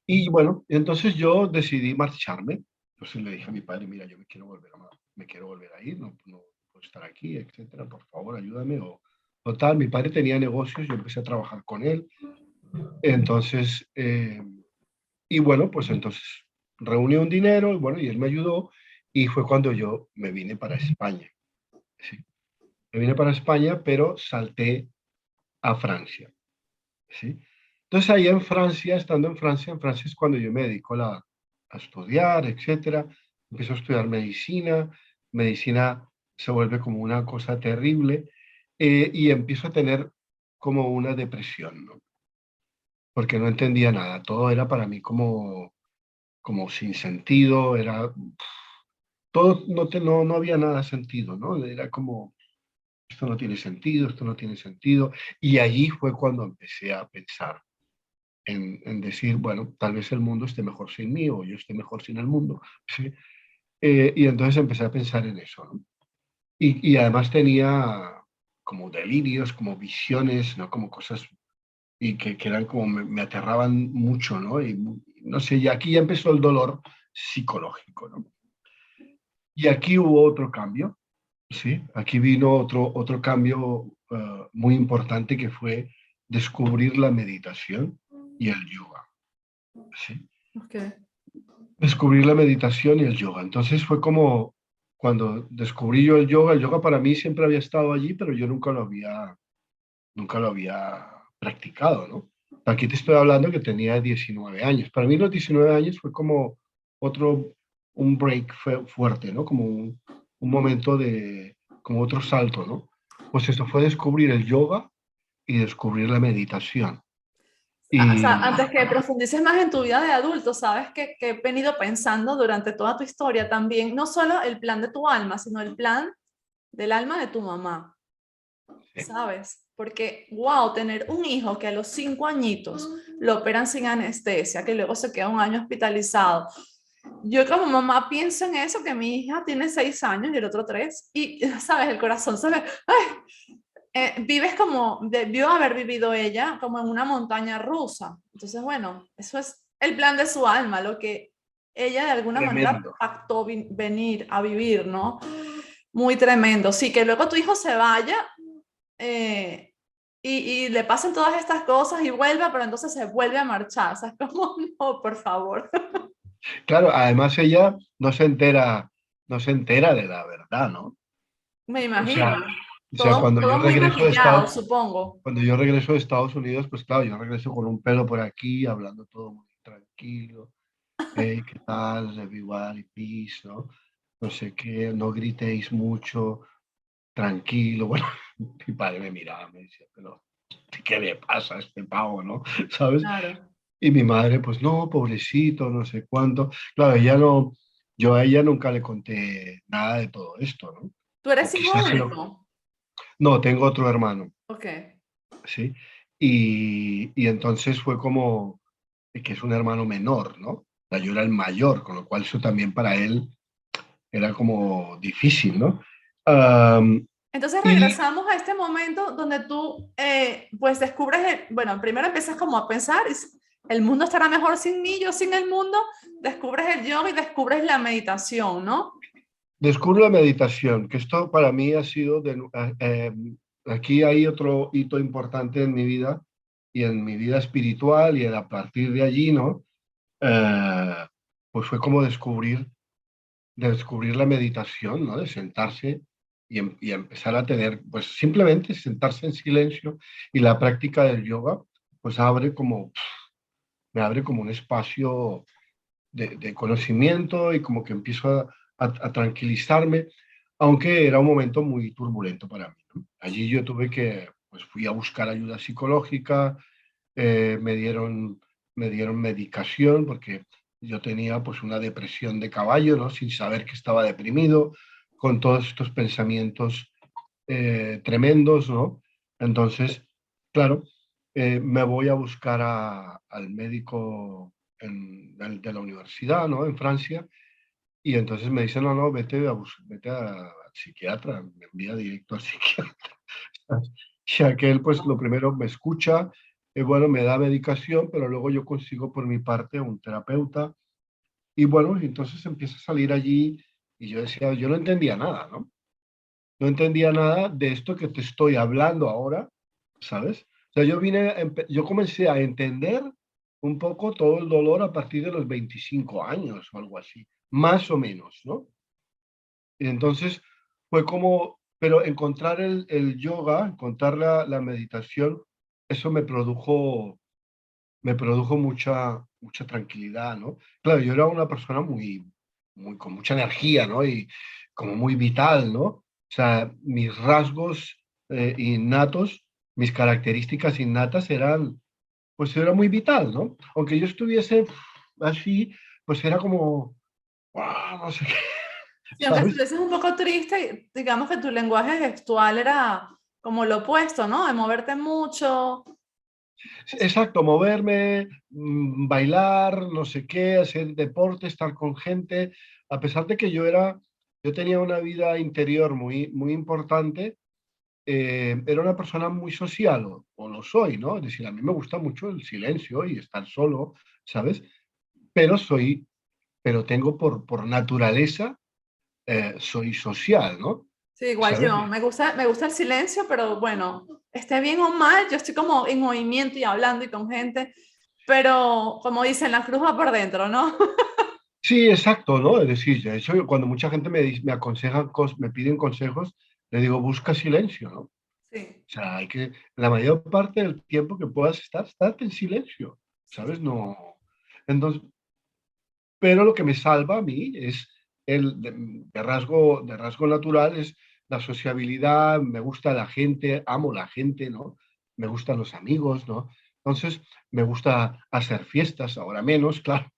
Speaker 2: Y bueno, entonces yo decidí marcharme. Entonces le dije a mi padre, mira, yo me quiero volver a ir, no puedo estar aquí, etcétera, por favor, ayúdame. O tal, mi padre tenía negocios, yo empecé a trabajar con él. Entonces, y bueno, pues entonces reuní un dinero, y bueno, y él me ayudó, y fue cuando yo me vine para España. Sí. Me vine para España, pero salté a Francia. ¿Sí? Entonces, ahí en Francia, estando en Francia es cuando yo me dedico a estudiar, etcétera. Empiezo a estudiar medicina, medicina se vuelve como una cosa terrible, y empiezo a tener como una depresión, ¿no? Porque no entendía nada, todo era para mí como sin sentido, era, todo no había nada sentido, ¿no? Era como, esto no tiene sentido, esto no tiene sentido, y allí fue cuando empecé a pensar en decir, bueno, tal vez el mundo esté mejor sin mí o yo esté mejor sin el mundo, ¿sí? Y entonces empecé a pensar en eso, ¿no? Y además tenía como delirios, como visiones, ¿no? Como cosas y que eran como, me aterraban mucho, ¿no? Y no sé, y aquí ya empezó el dolor psicológico, ¿no? Y aquí hubo otro cambio, ¿sí? Aquí vino otro cambio muy importante que fue descubrir la meditación y el yoga, ¿sí?
Speaker 1: Ok.
Speaker 2: Descubrir la meditación y el yoga. Entonces fue como cuando descubrí yo el yoga para mí siempre había estado allí, pero yo nunca lo había practicado, ¿no? Aquí te estoy hablando que tenía 19 años. Para mí los 19 años fue como otro, un break fuerte, ¿no? Como un momento como otro salto, ¿no? Pues esto fue descubrir el yoga y descubrir la meditación.
Speaker 1: O sea,
Speaker 2: Y
Speaker 1: antes que profundices más en tu vida de adulto, sabes que he venido pensando durante toda tu historia también, no solo el plan de tu alma, sino el plan del alma de tu mamá, ¿sabes? Porque, wow, tener un hijo que a los 5 añitos lo operan sin anestesia, que luego se queda un año hospitalizado. Yo como mamá pienso en eso, que mi hija tiene 6 años y el otro 3, y, ¿sabes? El corazón se le... ¡Ay! Vives como debió haber vivido ella, como en una montaña rusa. Entonces, bueno, eso es el plan de su alma, lo que ella de alguna manera
Speaker 2: tremendo.
Speaker 1: pactó venir a vivir, ¿no? Muy tremendo. Sí, que luego tu hijo se vaya eh, y le pasen todas estas cosas y vuelva, pero entonces se vuelve a marchar. O sea, es como, no, por favor.
Speaker 2: Claro, además ella no se entera de la verdad, ¿no?
Speaker 1: Me
Speaker 2: O sea,
Speaker 1: imagino.
Speaker 2: o sea,
Speaker 1: Todo, todo muy maquillado, supongo.
Speaker 2: cuando yo regreso de Estados Unidos, pues claro, yo regreso con un pelo por aquí, hablando todo muy tranquilo. Hey, ¿qué tal? Everybody, peace, ¿no? No sé qué, no gritéis mucho, tranquilo. Bueno, mi padre me miraba, me decía, pero ¿qué le pasa a este pavo, no? ¿Sabes?
Speaker 1: Claro.
Speaker 2: Y mi madre, pues no, pobrecito, no sé cuánto. Claro, ella no, yo a ella nunca le conté nada de todo esto, ¿no?
Speaker 1: ¿Tú eres
Speaker 2: O
Speaker 1: hijo
Speaker 2: quizás se lo...
Speaker 1: único?
Speaker 2: No, tengo otro hermano,
Speaker 1: Ok.
Speaker 2: ¿sí? Y entonces fue como que es un hermano menor, ¿no? O sea, yo era el mayor, con lo cual eso también para él era como difícil, ¿no? Am,
Speaker 1: Entonces
Speaker 2: y
Speaker 1: regresamos a este momento donde tú, pues descubres, bueno, primero empiezas como a pensar, el mundo estará mejor sin mí, yo sin el mundo, descubres el yoga y descubres la meditación, ¿no?
Speaker 2: descubro la meditación, que esto para mí ha sido, aquí hay otro hito importante en mi vida y en mi vida espiritual y a partir de allí, ¿no? Eh, pues fue como descubrir la meditación, ¿no? De sentarse y empezar a tener, pues simplemente sentarse en silencio y la práctica del yoga, pues me abre como un espacio de conocimiento y como que empiezo a tranquilizarme, aunque era un momento muy turbulento para mí, ¿no? Allí yo pues fui a buscar ayuda psicológica, eh, me dieron, me dieron medicación porque yo tenía pues una depresión de caballo, ¿no? Sin saber que estaba deprimido, con todos estos pensamientos tremendos, ¿no? Entonces, claro, me voy a buscar al médico de la universidad, ¿no? En Francia, y entonces me dicen, no, no, vete al psiquiatra, me envía directo al psiquiatra. Ya que él, pues, lo primero me escucha, bueno, me da medicación, pero luego yo consigo por mi parte un terapeuta, y bueno, y entonces empieza a salir allí, y yo decía, yo no entendía nada, ¿no? No entendía nada de esto que te estoy hablando ahora, ¿sabes? O sea, yo comencé a entender un poco todo el dolor a partir de los 25 años o algo así, más o menos, ¿no? Y entonces fue como, pero encontrar el yoga, encontrar la meditación, eso me produjo mucha tranquilidad, ¿no? Claro, yo era una persona con mucha energía, ¿no? Y como muy vital, ¿no? O sea, mis rasgos innatos, mis características innatas pues era muy vital, ¿no? Aunque yo estuviese así, pues era como, ¡guau! No sé qué,
Speaker 1: Sí, aunque
Speaker 2: ¿sabes?
Speaker 1: estuvieses un poco triste, digamos que tu lenguaje gestual era como lo opuesto, ¿no? De moverte mucho.
Speaker 2: Exacto, moverme, bailar, no sé qué, hacer deporte, estar con gente, a pesar de que yo tenía una vida interior muy importante, era una persona muy social, o lo soy, ¿no? Es decir, a mí me gusta mucho el silencio y estar solo, ¿sabes? Pero pero tengo por naturaleza, soy social, ¿no?
Speaker 1: Sí, igual
Speaker 2: ¿Sabes?
Speaker 1: yo. Me gusta el silencio, pero bueno, esté bien o mal, yo estoy como en movimiento y hablando y con gente, pero como dicen, la cruz va por dentro, ¿no?
Speaker 2: Sí, exacto, ¿no? Es decir, de hecho, cuando mucha gente me aconseja, me piden consejos, le digo, busca silencio, ¿no? O
Speaker 1: Sí,
Speaker 2: sea, la mayor parte del tiempo que puedas estate en silencio,
Speaker 1: sí,
Speaker 2: ¿sabes? No. Entonces, pero lo que me salva a mí es de rasgo natural, es la sociabilidad, me gusta la gente, amo la gente, ¿no? Me gustan los amigos, ¿no? Entonces, me gusta hacer fiestas, ahora menos, claro,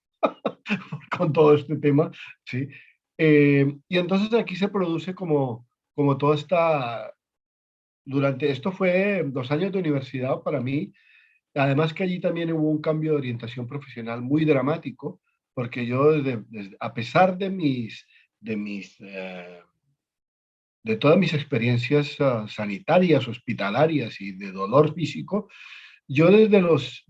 Speaker 2: con todo este tema, ¿sí? Y entonces aquí se produce como toda esta, durante, esto fue 2 años de universidad para mí, además que allí también hubo un cambio de orientación profesional muy dramático, porque yo, a pesar de mis, de todas mis experiencias sanitarias, hospitalarias y de dolor físico, yo desde los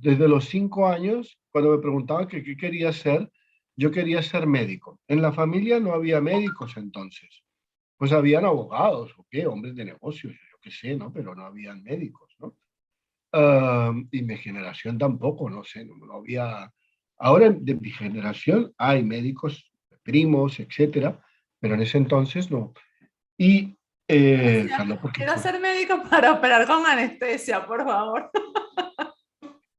Speaker 2: 5 años, cuando me preguntaban que qué quería ser, yo quería ser médico. En la familia no había médicos entonces, pues habían abogados o qué, hombres de negocios, yo qué sé, ¿no? Pero no habían médicos, ¿no? Y mi generación tampoco, no sé, no había... Ahora de mi generación hay médicos, primos, etcétera, pero en ese entonces no. Y, o sea, no porque
Speaker 1: Quiero
Speaker 2: fue.
Speaker 1: ser médico para operar con anestesia, por favor.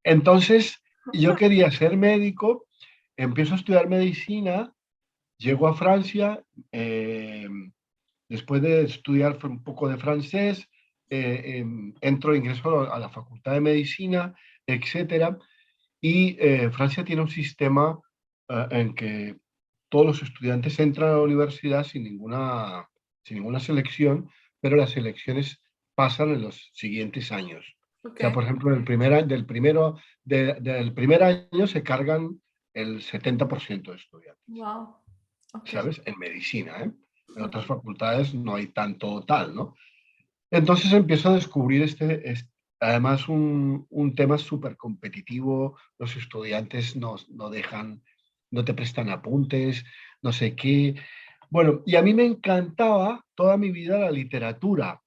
Speaker 2: Entonces, yo quería ser médico, empiezo a estudiar medicina, llego a Francia, después de estudiar un poco de francés, ingreso a la Facultad de Medicina, etcétera, y Francia tiene un sistema en que todos los estudiantes entran a la universidad sin ninguna selección, pero las selecciones pasan en los siguientes años. O sea,
Speaker 1: Ok,
Speaker 2: por ejemplo, del primer año se cargan el 70% de estudiantes,
Speaker 1: wow, ok,
Speaker 2: ¿sabes? En medicina, ¿eh? En
Speaker 1: ok.
Speaker 2: otras facultades no hay tanto tal, ¿no? Entonces empiezo a descubrir además un tema súper competitivo, los estudiantes no dejan, no te prestan apuntes, no sé qué. Bueno, y a mí me encantaba toda mi vida la literatura,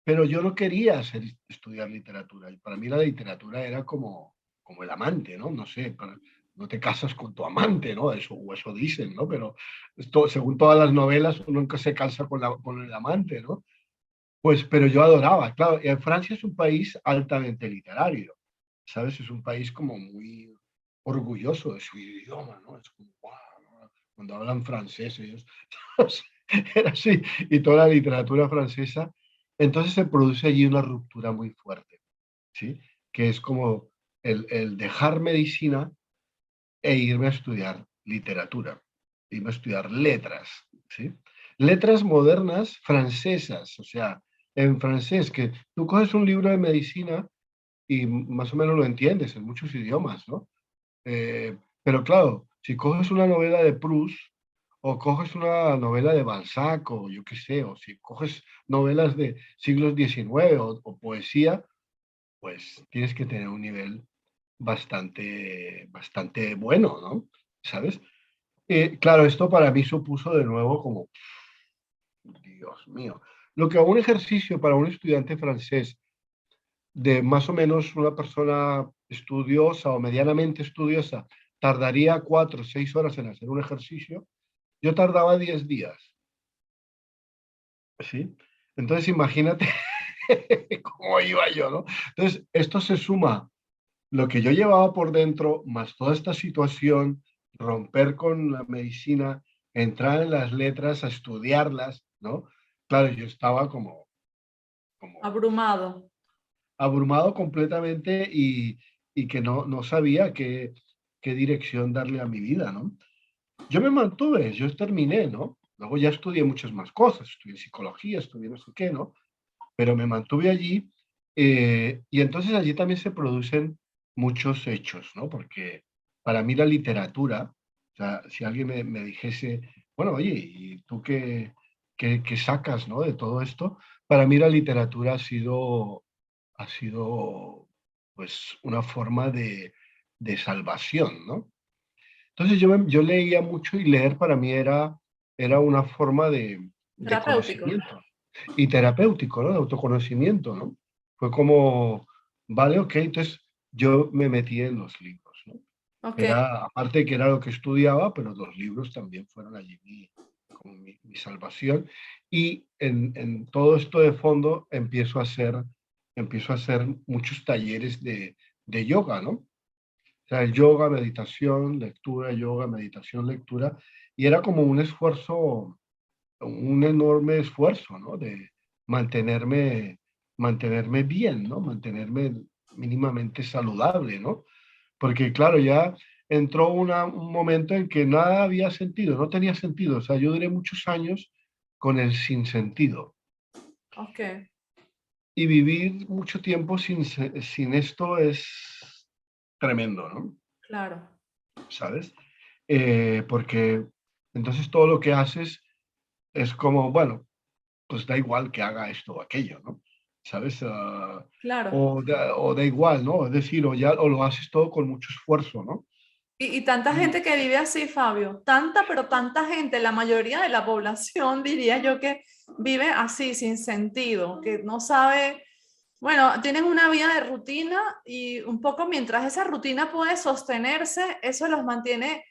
Speaker 2: pero yo no quería estudiar literatura. Y para mí la literatura era como el amante, ¿no? No sé, no te casas con tu amante, ¿no? O eso dicen, ¿no? Pero según todas las novelas, uno nunca se casa con el amante, ¿no? Pues, pero yo adoraba, claro, y Francia es un país altamente literario, ¿sabes? Es un país como muy orgulloso de su idioma, ¿no? Es como, wow, ¿no? Cuando hablan francés, ellos, era así, y toda la literatura francesa, entonces se produce allí una ruptura muy fuerte, ¿sí? Que es como el dejar medicina e irme a estudiar literatura, irme a estudiar letras, ¿sí? Letras modernas francesas, o sea, en francés, que tú coges un libro de medicina y más o menos lo entiendes en muchos idiomas, ¿no? Pero claro, si coges una novela de Proust o coges una novela de Balzac o yo qué sé, o si coges novelas de siglos XIX o poesía, pues tienes que tener un nivel bastante bueno, ¿no? ¿Sabes? Claro, esto para mí supuso de nuevo como, Dios mío, lo que a un ejercicio para un estudiante francés de más o menos una persona estudiosa o medianamente estudiosa tardaría 4 o 6 horas en hacer un ejercicio, yo tardaba 10 días, ¿sí? Entonces imagínate cómo iba yo, ¿no? Entonces, esto se suma lo que yo llevaba por dentro, más toda esta situación, romper con la medicina, entrar en las letras, a estudiarlas, ¿no? Claro, yo estaba como
Speaker 1: Abrumado.
Speaker 2: abrumado completamente y que no sabía qué dirección darle a mi vida, ¿no? Yo me mantuve, yo terminé, ¿no? Luego ya estudié muchas más cosas, estudié psicología, estudié no sé qué, ¿no? Pero me mantuve allí y entonces allí también se producen muchos hechos, ¿no? Porque para mí la literatura, o sea, si alguien me dijese, bueno, oye, ¿y tú qué sacas, ¿no? De todo esto, para mí la literatura ha sido pues una forma de salvación, ¿no? Entonces yo leía mucho y leer para mí era una forma de
Speaker 1: Terapéutico.
Speaker 2: conocimiento y terapéutico, ¿no? De autoconocimiento, ¿no? Fue como, vale, ok, entonces yo me metí en los libros, ¿no?
Speaker 1: Ok.
Speaker 2: Era, aparte que era lo que estudiaba, pero los libros también fueron allí como mi salvación. Y en todo esto de fondo empiezo a hacer muchos talleres de yoga, ¿no? O sea, el yoga, meditación, lectura, yoga, meditación, lectura. Y era como un esfuerzo, un enorme esfuerzo, ¿no? De mantenerme, mantenerme bien, ¿no? Mantenerme mínimamente saludable, ¿no? Porque claro, ya entró un momento en que nada había sentido, no tenía sentido. O sea, yo duré muchos años con el sinsentido.
Speaker 1: Ok,
Speaker 2: Y vivir mucho tiempo sin esto es tremendo, ¿no?
Speaker 1: claro.
Speaker 2: ¿Sabes? Porque entonces todo lo que haces es como, bueno, pues da igual que haga esto o aquello, ¿no? ¿Sabes?
Speaker 1: Claro.
Speaker 2: O da igual, ¿no? Es decir, o lo haces todo con mucho esfuerzo, ¿no?
Speaker 1: Y tanta
Speaker 2: Y
Speaker 1: gente que vive así, Fabio, tanta, pero tanta gente, la mayoría de la población diría yo que vive así, sin sentido, que no sabe, bueno, tienen una vida de rutina y un poco mientras esa rutina puede sostenerse, eso los mantiene,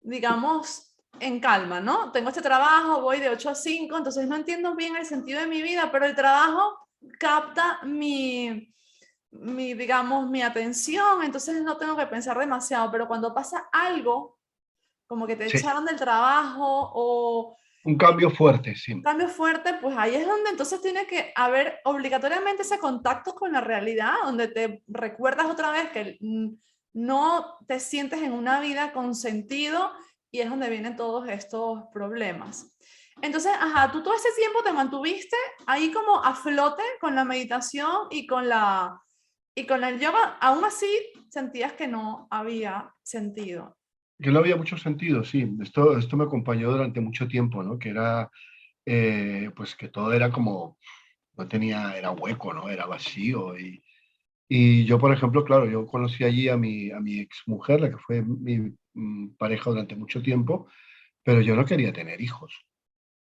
Speaker 1: digamos, en calma, ¿no? Tengo este trabajo, voy de 8 a 5, entonces no entiendo bien el sentido de mi vida, pero el trabajo capta digamos, mi atención, entonces no tengo que pensar demasiado, pero cuando pasa algo, como que te
Speaker 2: sí,
Speaker 1: echaron del trabajo o
Speaker 2: un cambio fuerte,
Speaker 1: un
Speaker 2: sí.
Speaker 1: cambio fuerte, pues ahí es donde entonces tiene que haber obligatoriamente ese contacto con la realidad, donde te recuerdas otra vez que no te sientes en una vida con sentido y es donde vienen todos estos problemas. Entonces, ajá, tú todo ese tiempo te mantuviste ahí como a flote con la meditación y con el yoga, aún así sentías que no había sentido.
Speaker 2: Que no había mucho sentido, sí. Esto me acompañó durante mucho tiempo, ¿no? Que era, pues que todo era como, no tenía, era hueco, ¿no? Era vacío. Y yo, por ejemplo, claro, yo conocí allí a mi exmujer, la que fue mi pareja durante mucho tiempo, pero yo no quería tener hijos,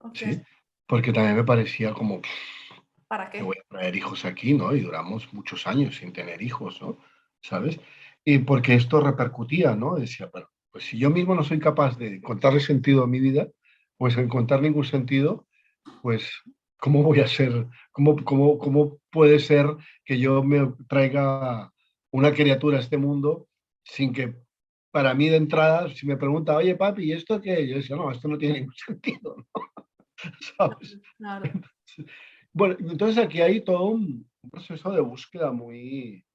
Speaker 1: Ok,
Speaker 2: ¿sí? Porque también me parecía como,
Speaker 1: ¿para
Speaker 2: que voy
Speaker 1: qué?
Speaker 2: a traer hijos aquí, ¿no? Y duramos muchos años sin tener hijos, ¿no? ¿Sabes? Y porque esto repercutía, ¿no? Decía, bueno, pues si yo mismo no soy capaz de encontrarle sentido a mi vida, pues encontrar ningún sentido, pues ¿cómo voy a ser? ¿Cómo puede ser que yo me traiga una criatura a este mundo sin que para mí de entrada, si me pregunta, oye papi, ¿y esto qué? Yo decía, no, esto no tiene ningún sentido, ¿no? ¿Sabes?
Speaker 1: Claro.
Speaker 2: Bueno, entonces aquí hay todo un proceso de búsqueda muy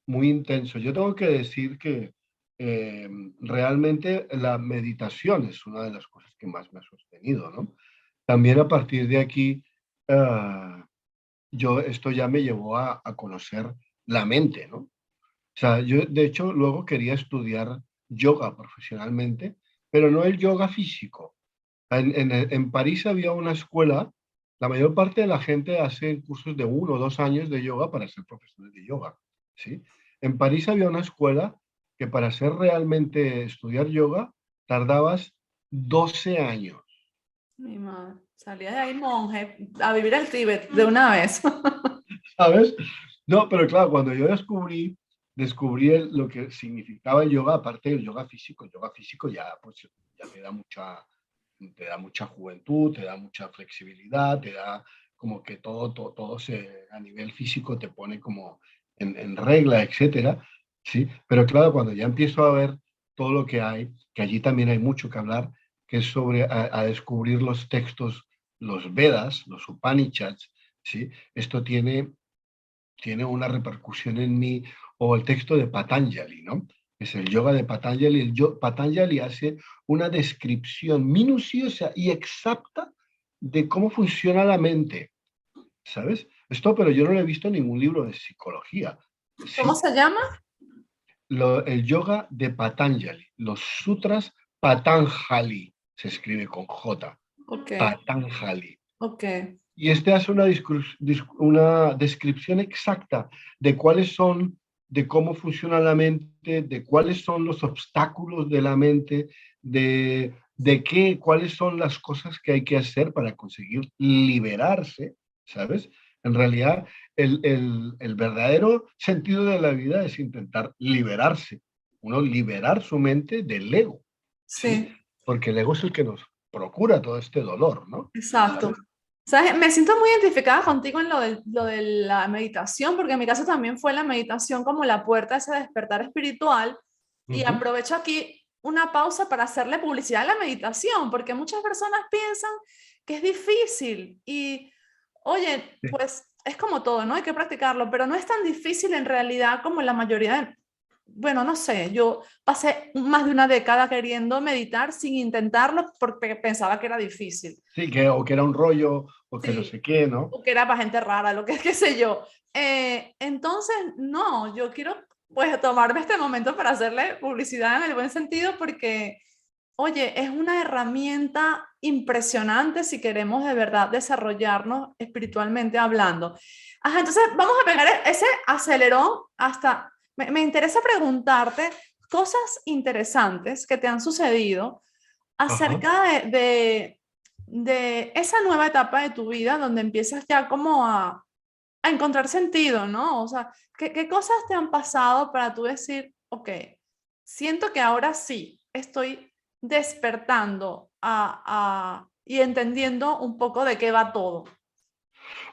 Speaker 2: intenso. Yo tengo que decir que realmente la meditación es una de las cosas que más me ha sostenido, ¿no? También a partir de aquí, ah, esto ya me llevó a conocer la mente, ¿no? O sea, yo de hecho luego quería estudiar yoga profesionalmente, pero no el yoga físico. En París había una escuela, la mayor parte de la gente hace cursos de 1 o 2 años de yoga para ser profesores de yoga, ¿sí? En París había una escuela que para ser realmente estudiar yoga tardabas 12 años,
Speaker 1: Mi madre. Salía de ahí monje a vivir al Tíbet de una vez.
Speaker 2: ¿sabes? No, pero claro, cuando yo descubrí lo que significaba el yoga, aparte del yoga físico ya, pues, ya te da mucha juventud, te da mucha flexibilidad, te da como que todo a nivel físico te pone como en regla, etcétera, ¿sí? Pero claro, cuando ya empiezo a ver todo lo que hay, que allí también hay mucho que hablar, que es sobre a descubrir los textos, los Vedas, los Upanishads, ¿sí? Esto tiene una repercusión en mí, o el texto de Patanjali, ¿no? Es el yoga de Patanjali. Patanjali hace una descripción minuciosa y exacta de cómo funciona la mente, ¿sabes? Esto, pero yo no lo he visto en ningún libro de psicología.
Speaker 1: ¿Cómo
Speaker 2: Sí,
Speaker 1: se llama?
Speaker 2: el yoga de Patanjali, los sutras Patanjali, se escribe con J,
Speaker 1: Ok,
Speaker 2: Patanjali.
Speaker 1: ok.
Speaker 2: Y este hace una descripción exacta de cuáles son, de cómo funciona la mente, de cuáles son los obstáculos de la mente, cuáles son las cosas que hay que hacer para conseguir liberarse, ¿sabes? En realidad, el verdadero sentido de la vida es intentar liberarse, uno liberar su mente del ego, ¿sí?
Speaker 1: Sí,
Speaker 2: Porque el ego es el que nos procura todo este dolor, ¿no?
Speaker 1: exacto.
Speaker 2: ¿Sabes?
Speaker 1: ¿Sabes? Me siento muy identificada contigo en lo de la meditación, porque en mi caso también fue la meditación como la puerta a ese despertar espiritual. Y
Speaker 2: Ujú.
Speaker 1: aprovecho aquí una pausa para hacerle publicidad a la meditación, porque muchas personas piensan que es difícil y Oye,
Speaker 2: Sí,
Speaker 1: pues es como todo, ¿no? Hay que practicarlo, pero no es tan difícil en realidad como la mayoría de... Bueno, no sé, yo pasé más de una década queriendo meditar sin intentarlo porque pensaba que era difícil.
Speaker 2: sí, que, o que era un rollo, o que no
Speaker 1: Sí,
Speaker 2: sé qué, ¿no?
Speaker 1: o que era para gente rara, lo que qué sé yo. Entonces, no, yo quiero pues tomarme este momento para hacerle publicidad en el buen sentido porque, oye, es una herramienta impresionante si queremos de verdad desarrollarnos espiritualmente hablando. Ajá, entonces vamos a pegar ese acelerón hasta, me interesa preguntarte cosas interesantes que te han sucedido
Speaker 2: Ajá.
Speaker 1: acerca de esa nueva etapa de tu vida donde empiezas ya como a encontrar sentido, ¿no? O sea, ¿qué cosas te han pasado para tú decir, ok, siento que ahora sí estoy despertando y entendiendo un poco de qué va todo?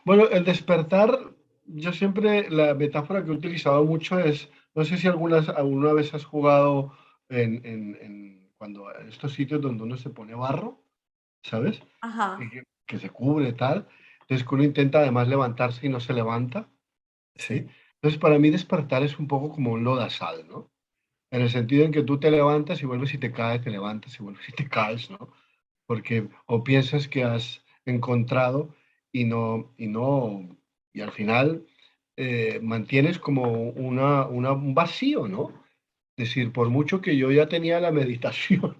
Speaker 2: Bueno, el despertar, yo siempre, la metáfora que he utilizado mucho es, no sé si alguna vez has jugado cuando en estos sitios donde uno se pone barro, ¿sabes? Y
Speaker 1: Ajá,
Speaker 2: que se cubre tal. Entonces que uno intenta además levantarse y no se levanta, ¿sí?
Speaker 1: sí.
Speaker 2: Entonces para mí despertar es un poco como un lodazal, ¿no? En el sentido en que tú te levantas y vuelves y te caes, te levantas y vuelves y te caes, ¿no? Porque o piensas que has encontrado y al final mantienes como un vacío, ¿no? Es decir, por mucho que yo ya tenía la meditación,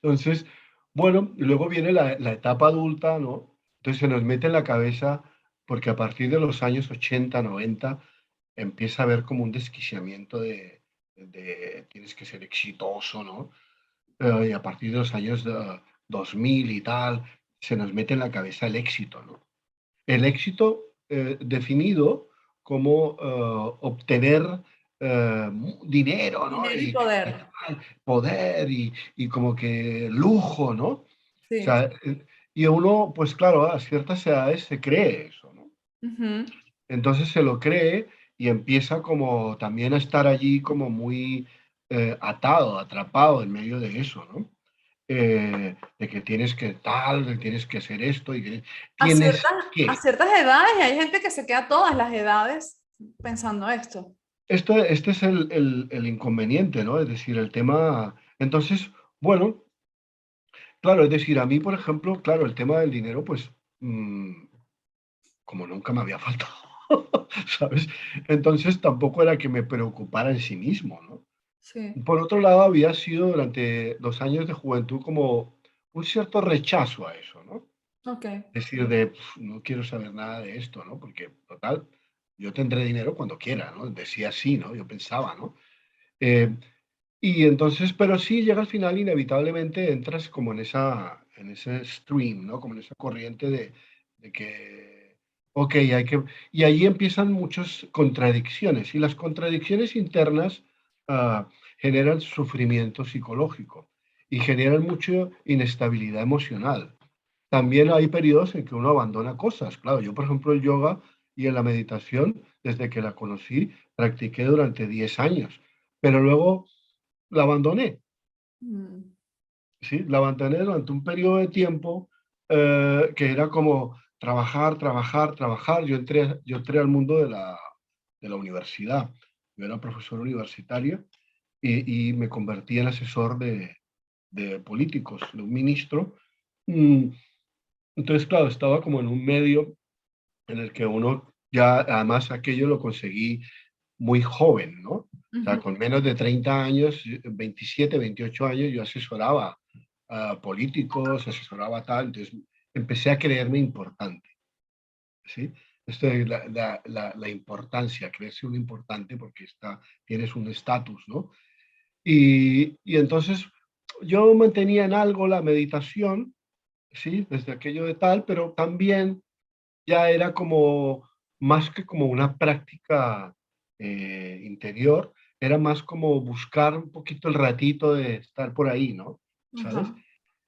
Speaker 2: entonces, bueno, y luego viene la etapa adulta, ¿no? Entonces se nos mete en la cabeza, porque a partir de los años 80 90 empieza a haber como un desquiciamiento de tienes que ser exitoso, ¿no? Y a partir de los años 2000 y tal, se nos mete en la cabeza el éxito, ¿no? El éxito definido como obtener dinero, ¿no?
Speaker 1: Dinero y poder.
Speaker 2: Tal, poder y como que lujo, ¿no? O
Speaker 1: Sí.
Speaker 2: sea, y uno, pues claro, a ciertas edades se cree eso, ¿no?
Speaker 1: Ujú.
Speaker 2: Entonces se lo cree y empieza como también a estar allí como muy atado, atrapado en medio de eso, ¿no? De que tienes que tal, de que tienes que hacer esto y que
Speaker 1: A
Speaker 2: tienes
Speaker 1: ciertas, a
Speaker 2: que.
Speaker 1: ciertas edades, y hay gente que se queda todas las edades pensando esto.
Speaker 2: Este es el inconveniente, ¿no? Es decir, el tema. Entonces, bueno, claro, es decir, a mí, por ejemplo, claro, el tema del dinero, pues, como nunca me había faltado, ¿sabes? Entonces tampoco era que me preocupara en sí mismo, ¿no?
Speaker 1: Sí,
Speaker 2: Por otro lado, había sido durante los años de juventud como un cierto rechazo a eso, ¿no?
Speaker 1: ok.
Speaker 2: Es decir, de no quiero saber nada de esto, ¿no? Porque, total, yo tendré dinero cuando quiera, ¿no? Decía así, ¿no? Yo pensaba, ¿no? Eh, y entonces, pero sí llega al final, inevitablemente entras como en ese stream, ¿no? Como en esa corriente de que, ok, hay que, y ahí empiezan muchas contradicciones, y las contradicciones internas generan sufrimiento psicológico y generan mucha inestabilidad emocional. También hay periodos en que uno abandona cosas. Claro, yo, por ejemplo, el yoga y en la meditación, desde que la conocí, practiqué durante 10 años, pero luego la abandoné,
Speaker 1: Mm.
Speaker 2: ¿sí? La abandoné durante un periodo de tiempo que era como trabajar, trabajar, trabajar. Yo entré al mundo de la universidad. Yo era profesor universitario y me convertí en asesor de políticos, de un ministro. Mm, Entonces, claro, estaba como en un medio en el que uno ya, además aquello lo conseguí muy joven, ¿no? O sea,
Speaker 1: Ujú.
Speaker 2: con menos de 30 años, 27, 28 años, yo asesoraba a políticos, asesoraba tal, entonces empecé a creerme importante, ¿sí? Esto es la importancia, creerse un importante porque tienes un estatus, ¿no? Y entonces yo mantenía en algo la meditación, ¿sí? Desde aquello de tal, pero también ya era como, más que como una práctica interior, era más como buscar un poquito el ratito de estar por ahí, ¿no? ¿Sabes?
Speaker 1: Ajá.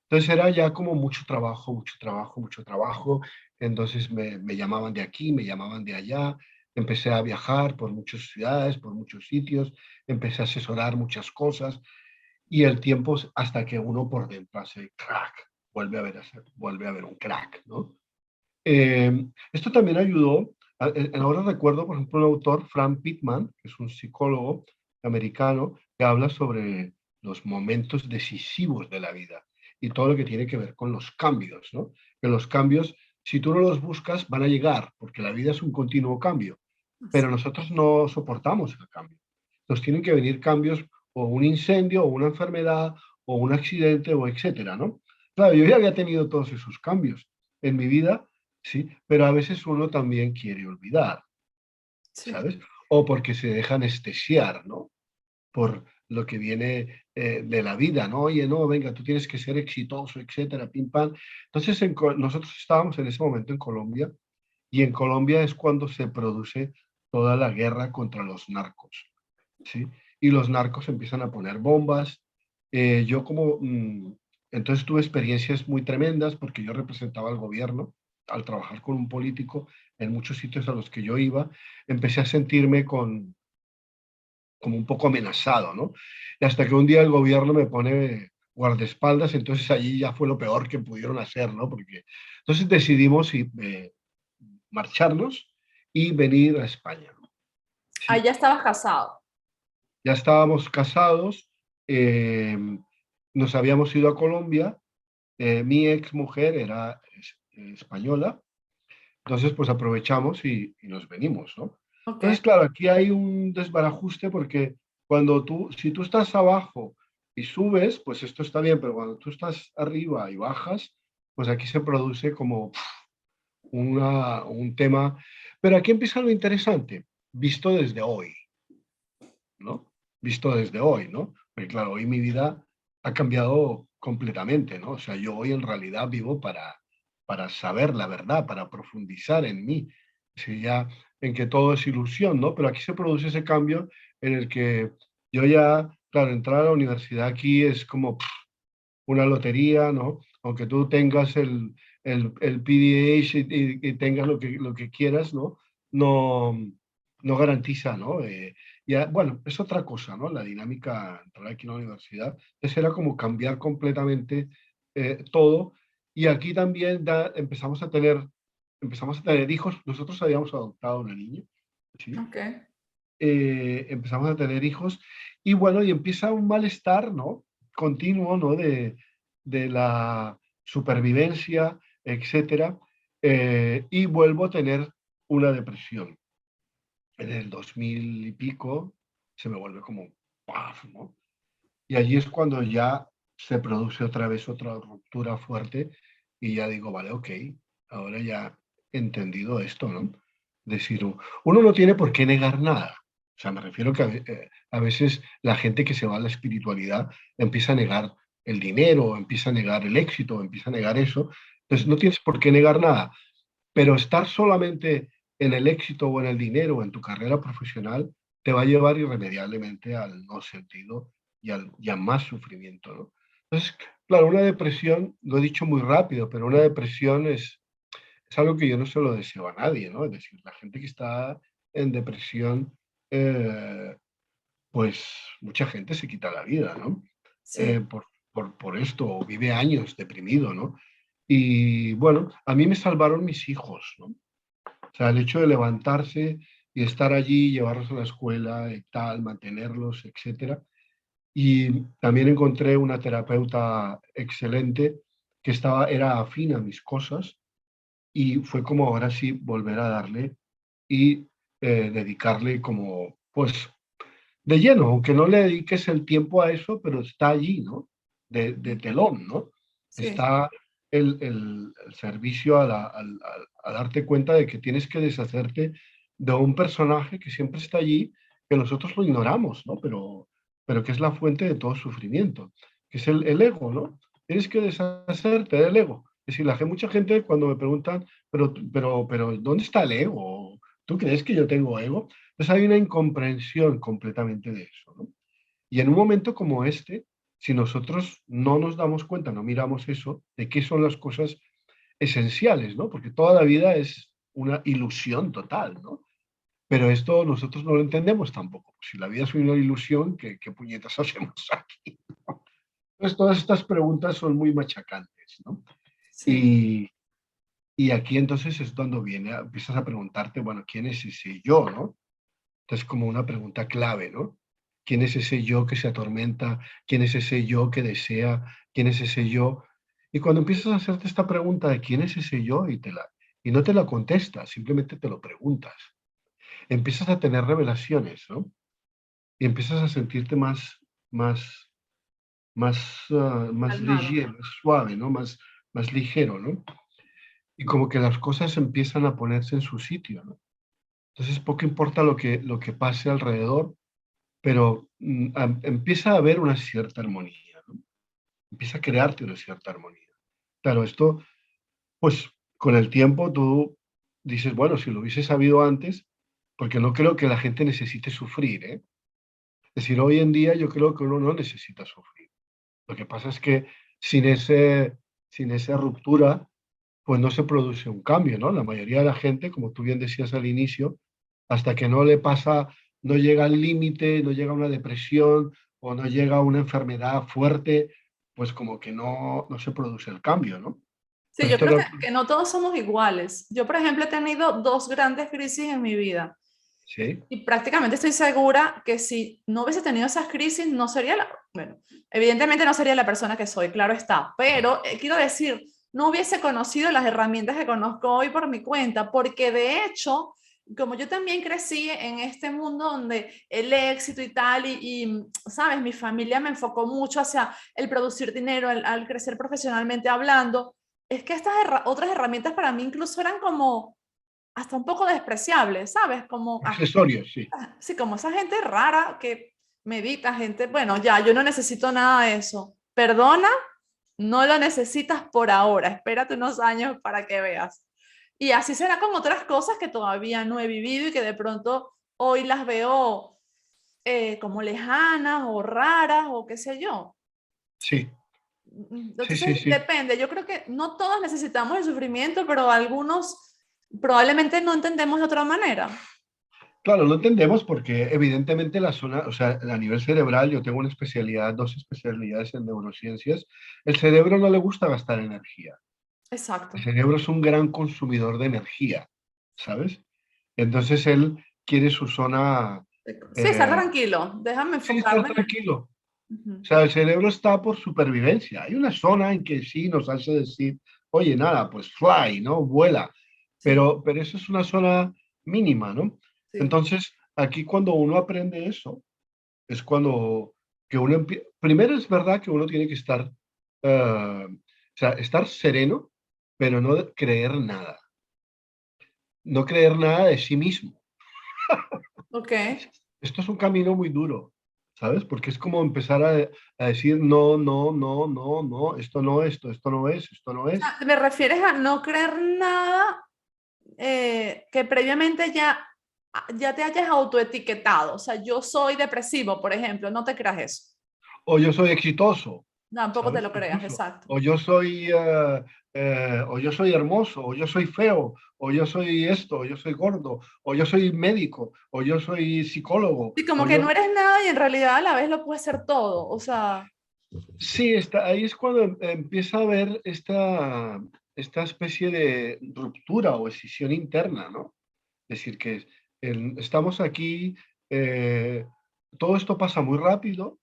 Speaker 2: Entonces era ya como mucho trabajo, mucho trabajo, mucho trabajo. Entonces me llamaban de aquí, me llamaban de allá. Empecé a viajar por muchas ciudades, por muchos sitios. Empecé a asesorar muchas cosas. Y el tiempo hasta que uno por dentro hace crack, vuelve a ver un crack, ¿no? Esto también ayudó, ahora recuerdo, por ejemplo, un autor, Frank Pittman, que es un psicólogo americano, que habla sobre los momentos decisivos de la vida y todo lo que tiene que ver con los cambios, ¿no? Que los cambios, si tú no los buscas, van a llegar, porque la vida es un continuo cambio, pero
Speaker 1: Así.
Speaker 2: nosotros no soportamos el cambio. Nos tienen que venir cambios o un incendio o una enfermedad o un accidente o etcétera, ¿no? Claro, yo ya había tenido todos esos cambios en mi vida, sí, pero a veces uno también quiere olvidar,
Speaker 1: Sí.
Speaker 2: ¿sabes? O porque se deja anestesiar, ¿no? Por lo que viene de la vida, ¿no? Oye, no, venga, tú tienes que ser exitoso, etcétera, pim, pam. Entonces, nosotros estábamos en ese momento en Colombia y en Colombia es cuando se produce toda la guerra contra los narcos, ¿sí? Y los narcos empiezan a poner bombas. Yo como, entonces tuve experiencias muy tremendas porque yo representaba al gobierno al trabajar con un político en muchos sitios a los que yo iba, empecé a sentirme como un poco amenazado, ¿no? Y hasta que un día el gobierno me pone guardaespaldas, entonces allí ya fue lo peor que pudieron hacer, ¿no? Porque entonces decidimos marcharnos y venir a España, ¿no?
Speaker 1: Ahí
Speaker 2: Sí,
Speaker 1: ya estabas casado.
Speaker 2: ya estábamos casados, eh, nos habíamos ido a Colombia, mi ex mujer era española, entonces pues aprovechamos y nos venimos, ¿no?
Speaker 1: Ok.
Speaker 2: Entonces, claro, aquí hay un desbarajuste porque si tú estás abajo y subes, pues esto está bien, pero cuando tú estás arriba y bajas, pues aquí se produce como un tema. Pero aquí empieza lo interesante, visto desde hoy, ¿no? Visto desde hoy, ¿no? Porque claro, hoy mi vida ha cambiado completamente, ¿no? O sea, yo hoy en realidad vivo para saber la verdad, para profundizar en mí, sí, ya en que todo es ilusión, ¿no? Pero aquí se produce ese cambio en el que yo ya, claro, entrar a la universidad aquí es como una lotería, ¿no? Aunque tú tengas el PDH y tengas lo que quieras, ¿no? No, no garantiza, ¿no? Ya, bueno, es otra cosa, ¿no? La dinámica entrar aquí en la universidad. Entonces era como cambiar completamente todo. Y aquí también empezamos a tener hijos. Nosotros habíamos adoptado una niña, ¿sí?
Speaker 1: Ok.
Speaker 2: Empezamos a tener hijos y bueno, y empieza un malestar, ¿no? Continuo, ¿no? De la supervivencia, etcétera, y vuelvo a tener una depresión. En el 2000 y pico se me vuelve como ¡paf!, ¿no? Y allí es cuando ya se produce otra vez otra ruptura fuerte y ya digo, vale, ok, ahora ya he entendido esto, ¿no? Decir, uno no tiene por qué negar nada. O sea, me refiero que a veces la gente que se va a la espiritualidad empieza a negar el dinero, empieza a negar el éxito, empieza a negar eso. Entonces, no tienes por qué negar nada, pero estar solamente en el éxito o en el dinero o en tu carrera profesional te va a llevar irremediablemente al no sentido y a más sufrimiento, ¿no? Entonces, claro, una depresión, lo he dicho muy rápido, pero una depresión es algo que yo no se lo deseo a nadie, ¿no? Es decir, la gente que está en depresión, eh, pues mucha gente se quita la vida, ¿no?
Speaker 1: Sí.
Speaker 2: Por esto, o vive años deprimido, ¿no? Y bueno, a mí me salvaron mis hijos, ¿no? O sea, el hecho de levantarse y estar allí, llevarlos a la escuela y tal, mantenerlos, etcétera. Y también encontré una terapeuta excelente que era afín a mis cosas y fue como ahora sí volver a darle y dedicarle como, pues, de lleno, aunque no le dediques el tiempo a eso, pero está allí, ¿no? De telón, ¿no?
Speaker 1: Sí.
Speaker 2: Está el servicio a darte cuenta de que tienes que deshacerte de un personaje que siempre está allí, que nosotros lo ignoramos, ¿no? Pero que es la fuente de todo sufrimiento, que es el ego, ¿no? Tienes que deshacerte del ego. Es decir, mucha gente cuando me preguntan, pero, ¿dónde está el ego? ¿Tú crees que yo tengo ego? Entonces hay una incomprensión completamente de eso, ¿no? Y en un momento como este, si nosotros no nos damos cuenta, no miramos eso, de qué son las cosas esenciales, ¿no? Porque toda la vida es una ilusión total, ¿no? Pero esto nosotros no lo entendemos tampoco. Si la vida es una ilusión, ¿qué puñetas hacemos aquí? Entonces todas estas preguntas son muy machacantes, ¿no?
Speaker 1: Sí.
Speaker 2: Y, Y aquí entonces es donde empiezas a preguntarte, bueno, ¿quién es ese yo, no? Entonces como una pregunta clave, ¿no? ¿Quién es ese yo que se atormenta? ¿Quién es ese yo que desea? ¿Quién es ese yo? Y cuando empiezas a hacerte esta pregunta de quién es ese yo y no te la contestas, simplemente te lo preguntas, empiezas a tener revelaciones, ¿no? Y empiezas a sentirte más, más
Speaker 1: Calmado.
Speaker 2: ligero, más suave, ¿no? Más ligero, ¿no? Y como que las cosas empiezan a ponerse en su sitio, ¿no? Entonces poco importa lo que pase alrededor, pero empieza a haber una cierta armonía, ¿no? Empieza a crearte una cierta armonía. Claro, esto, pues con el tiempo tú dices, bueno, si lo hubiese sabido antes, porque no creo que la gente necesite sufrir, ¿eh? Es decir, hoy en día yo creo que uno no necesita sufrir. Lo que pasa es que sin sin esa ruptura, pues no se produce un cambio, ¿no? La mayoría de la gente, como tú bien decías al inicio, hasta que no le pasa, no llega al límite, no llega a una depresión o no llega a una enfermedad fuerte, pues como que no se produce el cambio, ¿no?
Speaker 1: Sí,
Speaker 2: Pero
Speaker 1: yo
Speaker 2: esto
Speaker 1: creo
Speaker 2: lo...
Speaker 1: que no todos somos iguales. Yo, por ejemplo, he tenido dos grandes crisis en mi vida
Speaker 2: Sí,
Speaker 1: y prácticamente estoy segura que si no hubiese tenido esas crisis, no sería bueno, evidentemente no sería la persona que soy, claro está, pero quiero decir, no hubiese conocido las herramientas que conozco hoy por mi cuenta, porque de hecho, como yo también crecí en este mundo donde el éxito y tal, sabes, mi familia me enfocó mucho hacia el producir dinero, al crecer profesionalmente hablando, es que estas otras herramientas para mí incluso eran como hasta un poco despreciables, ¿sabes? Como,
Speaker 2: accesorios, sí.
Speaker 1: sí, como esa gente rara que medita, gente, bueno, ya, yo no necesito nada de eso. Perdona, no lo necesitas por ahora, espérate unos años para que veas. Y así será con otras cosas que todavía no he vivido y que de pronto hoy las veo como lejanas o raras o qué sé yo.
Speaker 2: Sí, sí,
Speaker 1: Entonces,
Speaker 2: sí, sí.
Speaker 1: depende. Yo creo que no todos necesitamos el sufrimiento, pero algunos probablemente no entendemos de otra manera.
Speaker 2: Claro, lo entendemos porque evidentemente la zona, o sea, a nivel cerebral, yo tengo una especialidad, dos especialidades en neurociencias, el cerebro no le gusta gastar energía. El
Speaker 1: Exacto.
Speaker 2: cerebro es un gran consumidor de energía, ¿sabes? Entonces él quiere su zona,
Speaker 1: Sí, estar
Speaker 2: eh,
Speaker 1: tranquilo. Déjame
Speaker 2: sí, estar
Speaker 1: enfocarme.
Speaker 2: tranquilo. O
Speaker 1: Ujú.
Speaker 2: sea, el cerebro está por supervivencia. Hay una zona en que sí nos hace decir, oye, nada, pues fly, ¿no? Vuela.
Speaker 1: Sí,
Speaker 2: Pero eso es una zona mínima, ¿no?
Speaker 1: sí.
Speaker 2: Entonces, aquí cuando uno aprende eso, es cuando que uno empieza... Primero es verdad que uno tiene que estar, o sea, estar sereno, pero no creer nada. No creer nada de sí mismo.
Speaker 1: Ok.
Speaker 2: Esto es un camino muy duro, ¿sabes? Porque es como empezar a decir, no, no, no, no, no, esto no es, esto no es.
Speaker 1: ¿Te refieres a no creer nada que previamente ya te hayas autoetiquetado? O sea, yo soy depresivo, por ejemplo, no te creas eso.
Speaker 2: O yo soy exitoso,
Speaker 1: Tampoco te
Speaker 2: ¿sabes?
Speaker 1: lo creas,
Speaker 2: Incluso.
Speaker 1: exacto.
Speaker 2: O yo soy hermoso, o yo soy feo, o yo soy esto, o yo soy gordo, o yo soy médico, o yo soy psicólogo,
Speaker 1: Y como
Speaker 2: o
Speaker 1: que
Speaker 2: yo...
Speaker 1: no eres nada y en realidad a la vez lo puedes ser todo. O sea,
Speaker 2: Sí, ahí es cuando empieza a haber esta especie de ruptura o escisión interna, ¿no? Es decir, que estamos aquí, eh, todo esto pasa muy rápido,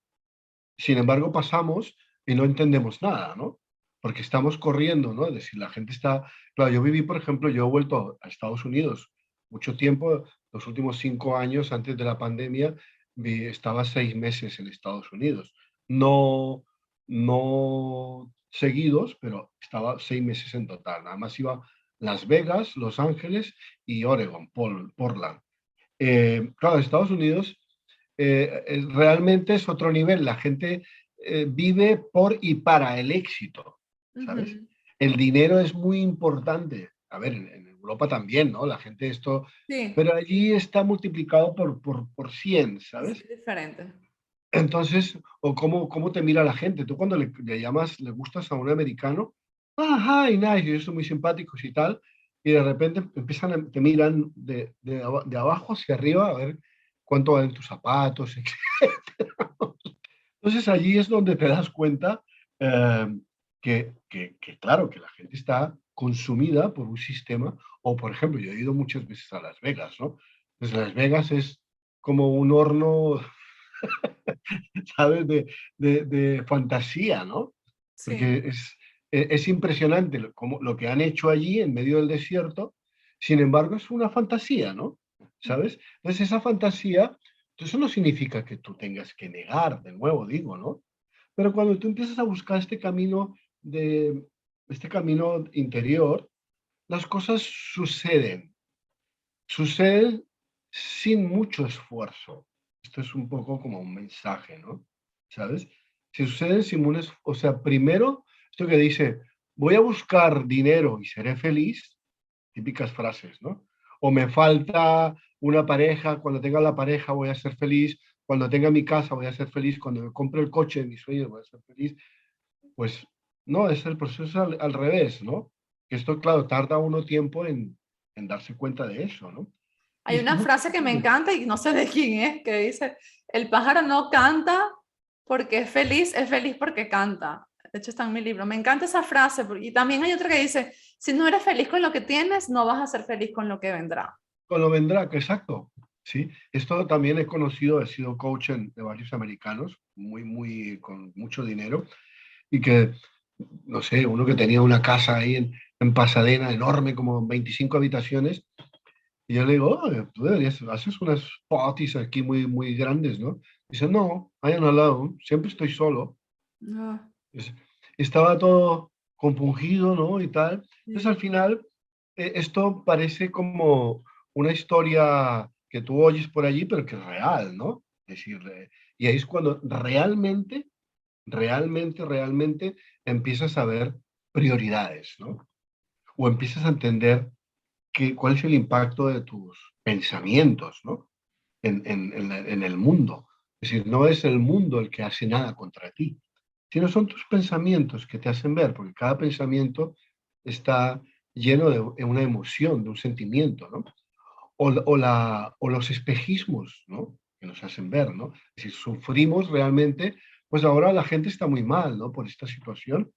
Speaker 2: sin embargo pasamos y no entendemos nada, ¿no? Porque estamos corriendo, ¿no? Es decir, la gente está... Claro, yo viví, por ejemplo, yo he vuelto a Estados Unidos mucho tiempo, los últimos 5 años antes de la pandemia, estaba 6 meses en Estados Unidos. No, no seguidos, pero estaba 6 meses en total. Nada más iba a Las Vegas, Los Ángeles y Oregon, Portland. Claro, Estados Unidos realmente es otro nivel. La gente vive por y para el éxito, ¿sabes?
Speaker 1: ujú.
Speaker 2: El dinero es muy importante. A ver, en Europa también, ¿no? La gente esto,
Speaker 1: Sí,
Speaker 2: pero allí está multiplicado por 100, ¿sabes?
Speaker 1: es diferente.
Speaker 2: Entonces, o cómo te mira la gente. Tú cuando le llamas, le gustas a un americano, ah, hi, nice, ellos son muy simpáticos y tal, y de repente te miran de abajo hacia arriba a ver cuánto valen tus zapatos, etc. Entonces allí es donde te das cuenta eh, claro, que la gente está consumida por un sistema, o por ejemplo, yo he ido muchas veces a Las Vegas, ¿no? Pues Las Vegas es como un horno, ¿sabes? De fantasía, ¿no?
Speaker 1: Sí.
Speaker 2: Porque es impresionante como lo que han hecho allí en medio del desierto, sin embargo es una fantasía, ¿no? ¿Sabes? Entonces esa fantasía, eso no significa que tú tengas que negar, de nuevo digo, ¿no? Pero cuando tú empiezas a buscar este camino interior, las cosas suceden sin mucho esfuerzo. Esto es un poco como un mensaje, ¿no? ¿Sabes? Si suceden sin un esfuerzo, o sea, primero, esto que dice, voy a buscar dinero y seré feliz, típicas frases, ¿no? O me falta una pareja, cuando tenga la pareja voy a ser feliz, cuando tenga mi casa voy a ser feliz, cuando me compre el coche de mis sueños voy a ser feliz. Pues no, es el proceso al revés, ¿no? Esto, claro, tarda uno tiempo en darse cuenta de eso, ¿no?
Speaker 1: Hay una frase que me encanta y no sé de quién es, que dice, el pájaro no canta porque es feliz porque canta. De hecho, está en mi libro. Me encanta esa frase. Y también hay otra que dice, si no eres feliz con lo que tienes, no vas a ser feliz con lo que vendrá.
Speaker 2: Con lo vendrá, que exacto. Sí, esto también he conocido, he sido coach de varios americanos, con mucho dinero, y que, no sé, uno que tenía una casa ahí en Pasadena enorme, como 25 habitaciones, y yo le digo, "Oh, tú deberías, haces unas parties aquí muy grandes, ¿no?" Dice, no, I am alone, siempre estoy solo.
Speaker 1: No,
Speaker 2: Es- Estaba todo compungido, ¿no? Y tal. Entonces al
Speaker 1: sí.
Speaker 2: final, esto parece como una historia que tú oyes por allí, pero que es real, ¿no? Es decir, y ahí es cuando realmente empiezas a ver prioridades, ¿no? O empiezas a entender cuál es el impacto de tus pensamientos, ¿no? En el mundo. Es decir, no es el mundo el que hace nada contra ti, sino son tus pensamientos que te hacen ver, porque cada pensamiento está lleno de una emoción, de un sentimiento, ¿no? O los espejismos, ¿no? Que nos hacen ver, ¿no? Es decir, sufrimos realmente, pues ahora la gente está muy mal, ¿no? Por esta situación,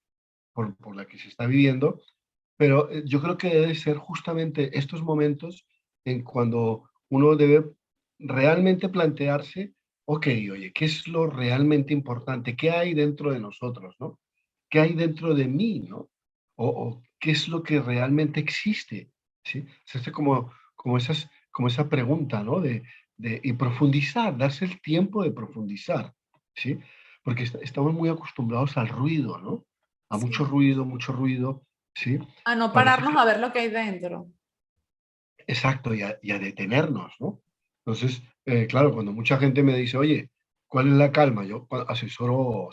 Speaker 2: por la que se está viviendo, pero yo creo que debe ser justamente estos momentos en cuando uno debe realmente plantearse, ok, oye, ¿qué es lo realmente importante? ¿Qué hay dentro de nosotros, no? ¿Qué hay dentro de mí, no? O qué es lo que realmente existe, ¿sí? Se hace como esa pregunta, ¿no? Y profundizar, darse el tiempo de profundizar, ¿sí? Porque estamos muy acostumbrados al ruido, ¿no? A
Speaker 1: Sí.
Speaker 2: mucho ruido, ¿sí?
Speaker 1: A no
Speaker 2: Parece
Speaker 1: pararnos
Speaker 2: que,
Speaker 1: a ver lo que hay dentro.
Speaker 2: exacto, y a detenernos, ¿no? Entonces, claro, cuando mucha gente me dice, oye, ¿cuál es la calma? Yo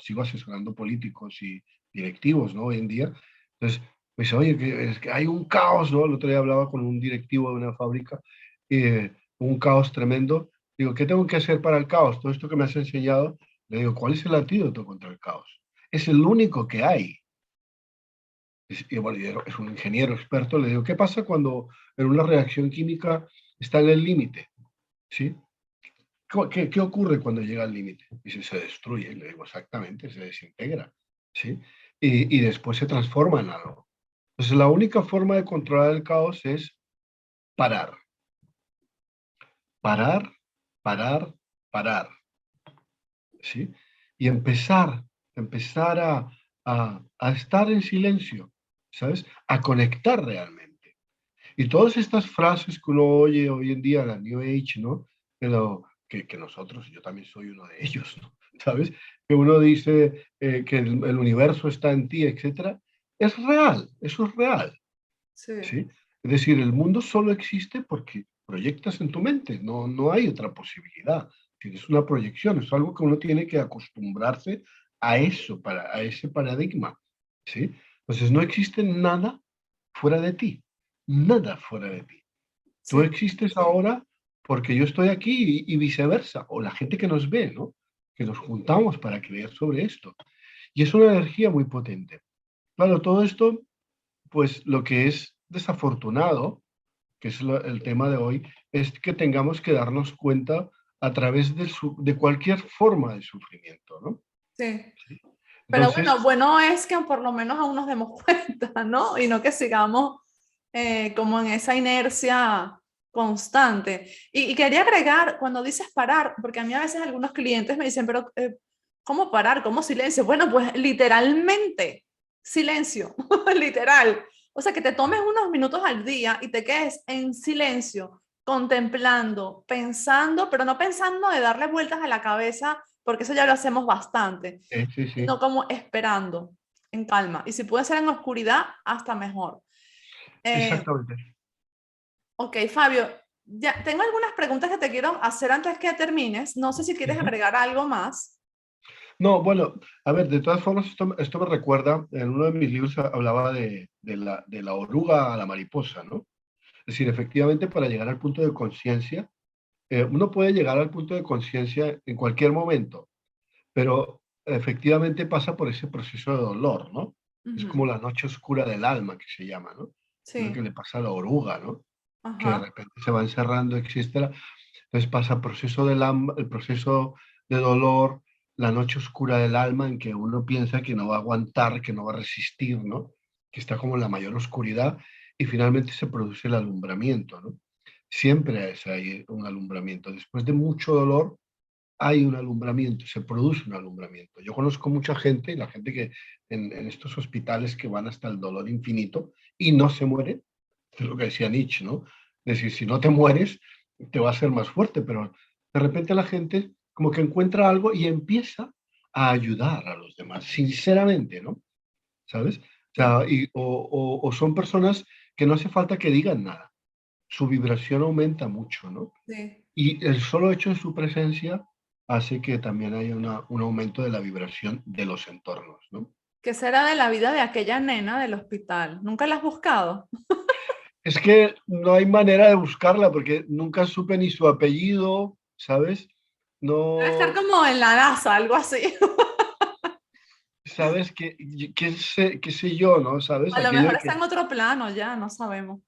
Speaker 2: sigo asesorando políticos y directivos, ¿no? Hoy en día. Entonces, me dice, oye, es que hay un caos, ¿no? El otro día hablaba con un directivo de una fábrica, un caos tremendo. Digo, ¿qué tengo que hacer para el caos? Todo esto que me has enseñado, le digo, ¿cuál es el antídoto contra el caos? Es el único que hay. Y bueno, es un ingeniero experto, le digo, ¿qué pasa cuando en una reacción química está en el límite? ¿Sí? ¿Qué ocurre cuando llega al límite? Dice, se destruye, le digo, exactamente, se desintegra, ¿sí? Y después se transforma en algo. Entonces, la única forma de controlar el caos es parar, parar, parar, parar, ¿sí? Y empezar a estar en silencio, ¿sabes? A conectar realmente. Y todas estas frases que uno oye hoy en día, la New Age, ¿no? Que nosotros, yo también soy uno de ellos, ¿no? ¿Sabes? Que uno dice que el universo está en ti, etcétera. Es real, eso es real,
Speaker 1: Sí.
Speaker 2: ¿sí? Es decir, el mundo solo existe porque proyectas en tu mente, no hay otra posibilidad. Es una proyección, es algo que uno tiene que acostumbrarse a eso, a ese paradigma, ¿sí? Entonces no existe nada fuera de ti, nada fuera de ti. Tú
Speaker 1: Sí.
Speaker 2: existes ahora porque yo estoy aquí y viceversa, o la gente que nos ve, ¿no? Que nos juntamos para creer sobre esto. Y es una energía muy potente. Claro, todo esto, pues lo que es desafortunado, que es el tema de hoy, es que tengamos que darnos cuenta a través de cualquier forma de sufrimiento, ¿no?
Speaker 1: Sí.
Speaker 2: ¿Sí?
Speaker 1: Pero
Speaker 2: Entonces,
Speaker 1: bueno, bueno es que por lo menos aún nos demos cuenta, ¿no? Y no que sigamos como en esa inercia constante. Y quería agregar, cuando dices parar, porque a mí a veces algunos clientes me dicen, pero ¿cómo parar? ¿Cómo silencio? Bueno, pues literalmente, silencio, literal. O sea, que te tomes unos minutos al día y te quedes en silencio, contemplando, pensando, pero no pensando de darle vueltas a la cabeza, porque eso ya lo hacemos bastante,
Speaker 2: sí, sí,
Speaker 1: sino como esperando, en calma. Y si puede ser en oscuridad, hasta mejor. Eh,
Speaker 2: exactamente.
Speaker 1: ok, Fabio, ya tengo algunas preguntas que te quiero hacer antes que termines. No sé si quieres
Speaker 2: Ujú.
Speaker 1: agregar algo más.
Speaker 2: No, bueno, a ver, de todas formas, esto me recuerda, en uno de mis libros hablaba de la oruga a la mariposa, ¿no? Es decir, efectivamente, para llegar al punto de conciencia, uno puede llegar al punto de conciencia en cualquier momento, pero efectivamente pasa por ese proceso de dolor, ¿no? Es
Speaker 1: Ujú.
Speaker 2: como la noche oscura del alma que se llama, ¿no? Es lo que
Speaker 1: Sí,
Speaker 2: le pasa a la oruga, ¿no? Que de
Speaker 1: ajá.
Speaker 2: repente se va encerrando, etcétera. Entonces pasa el proceso de dolor, la noche oscura del alma en que uno piensa que no va a aguantar, que no va a resistir, ¿no? Que está como en la mayor oscuridad y finalmente se produce el alumbramiento, ¿no? Siempre hay un alumbramiento. Después de mucho dolor hay un alumbramiento, se produce un alumbramiento. Yo conozco mucha gente, la gente que en estos hospitales que van hasta el dolor infinito y no se muere, es lo que decía Nietzsche, ¿no? Es decir, si no te mueres, te va a ser más fuerte, pero de repente la gente como que encuentra algo y empieza a ayudar a los demás, sinceramente, ¿no? ¿Sabes? O
Speaker 1: Sí,
Speaker 2: sea, o son personas que no hace falta que digan nada, su vibración aumenta mucho, ¿no?
Speaker 1: sí.
Speaker 2: Y el solo hecho de su presencia hace que también haya un aumento de la vibración de los entornos, ¿no?
Speaker 1: ¿Qué será de la vida de aquella nena del hospital? ¿Nunca la has buscado?
Speaker 2: Es que no hay manera de buscarla porque nunca supe ni su apellido, ¿sabes?
Speaker 1: Debe estar
Speaker 2: No,
Speaker 1: como en la NASA, algo así.
Speaker 2: ¿sabes? ¿Qué sé yo, no? ¿Sabes?
Speaker 1: A lo
Speaker 2: Aquello
Speaker 1: mejor
Speaker 2: de
Speaker 1: está
Speaker 2: que,
Speaker 1: en otro plano ya, no sabemos.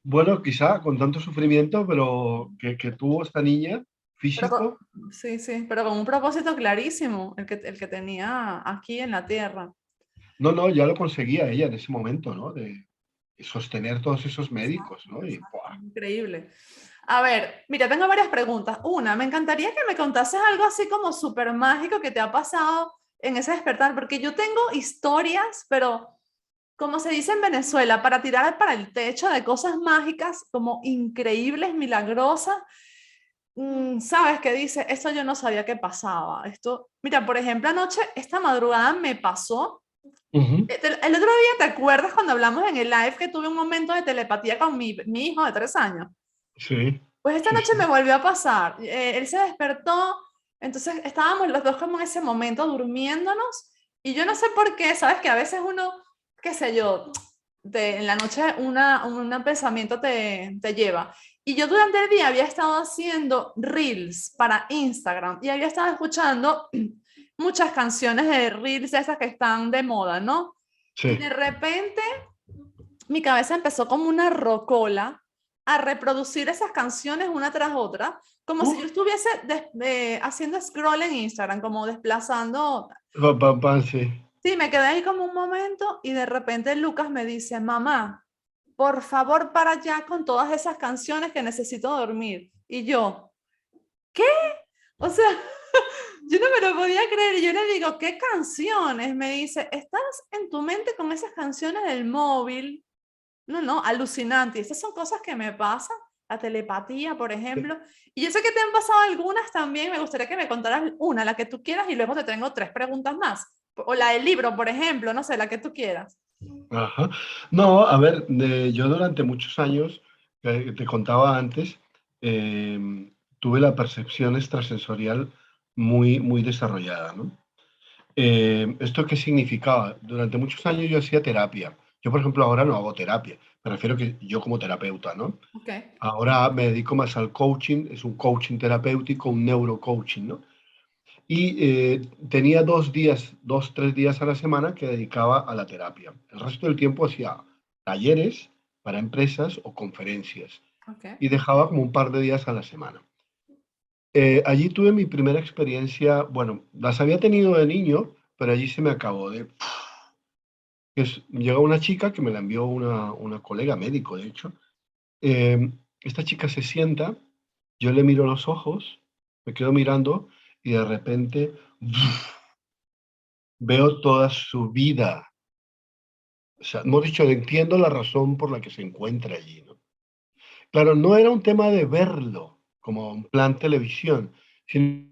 Speaker 2: bueno, quizá con tanto sufrimiento, pero que tuvo esta niña
Speaker 1: Pero
Speaker 2: físico,
Speaker 1: sí, sí, pero con un propósito clarísimo, el que tenía aquí en la Tierra.
Speaker 2: no, no, ya lo conseguía ella en ese momento, ¿no? De sostener todos esos médicos,
Speaker 1: Exacto,
Speaker 2: ¿no? Y,
Speaker 1: exacto,
Speaker 2: ¡buah!
Speaker 1: increíble. A ver, mira, tengo varias preguntas. Una, me encantaría que me contases algo así como súper mágico que te ha pasado en ese despertar, porque yo tengo historias, pero como se dice en Venezuela, para tirar para el techo de cosas mágicas como increíbles, milagrosas. ¿Sabes qué dice? Esto yo no sabía que pasaba. Esto, mira, por ejemplo, anoche, esta madrugada me pasó.
Speaker 2: Ujú,
Speaker 1: El otro día, ¿te acuerdas cuando hablamos en el live que tuve un momento de telepatía con mi hijo de 3 años?
Speaker 2: sí,
Speaker 1: Pues esta
Speaker 2: sí,
Speaker 1: noche
Speaker 2: sí.
Speaker 1: me volvió a pasar. Él se despertó, entonces estábamos los dos como en ese momento durmiéndonos y yo no sé por qué, sabes que a veces uno, qué sé yo, en la noche un pensamiento te lleva. Y yo durante el día había estado haciendo reels para Instagram y había estado escuchando muchas canciones de reels esas que están de moda, ¿no? Y
Speaker 2: Sí.
Speaker 1: de repente mi cabeza empezó como una rocola a reproducir esas canciones una tras otra, como si yo estuviese haciendo scroll en Instagram, como desplazando.
Speaker 2: Sí.
Speaker 1: Sí, me quedé ahí como un momento y de repente Lucas me dice, mamá, por favor para allá con todas esas canciones que necesito dormir. Y yo, ¿qué? O sea, yo no me lo podía creer y yo le digo, ¿qué canciones? Me dice, ¿estás en tu mente con esas canciones del móvil? No, no, alucinante. Y estas son cosas que me pasan, la telepatía, por ejemplo. Y yo sé que te han pasado algunas también. Me gustaría que me contaras una, la que tú quieras, y luego te tengo 3 preguntas más. O la del libro, por ejemplo, no sé, la que tú quieras.
Speaker 2: Ajá. No, a ver, yo durante muchos años, te contaba antes, tuve la percepción extrasensorial muy, muy desarrollada, ¿no? ¿Esto qué significaba? Durante muchos años yo hacía terapia. Yo, por ejemplo, ahora no hago terapia. Me refiero que yo como terapeuta, ¿no?
Speaker 1: Ok,
Speaker 2: Ahora me dedico más al coaching, es un coaching terapéutico, un neurocoaching, ¿no? Y tenía 2 días, 3 días a la semana que dedicaba a la terapia. El resto del tiempo hacía talleres para empresas o conferencias
Speaker 1: ok.
Speaker 2: y dejaba como un par de días a la semana. Allí tuve mi primera experiencia, bueno, las había tenido de niño, pero allí se me acabó de... Llega una chica que me la envió una colega médico, de hecho. Esta chica se sienta, yo le miro los ojos, me quedo mirando y de repente veo toda su vida. O sea, hemos dicho, entiendo la razón por la que se encuentra allí, ¿no? Claro, no era un tema de verlo como un plan televisión, sino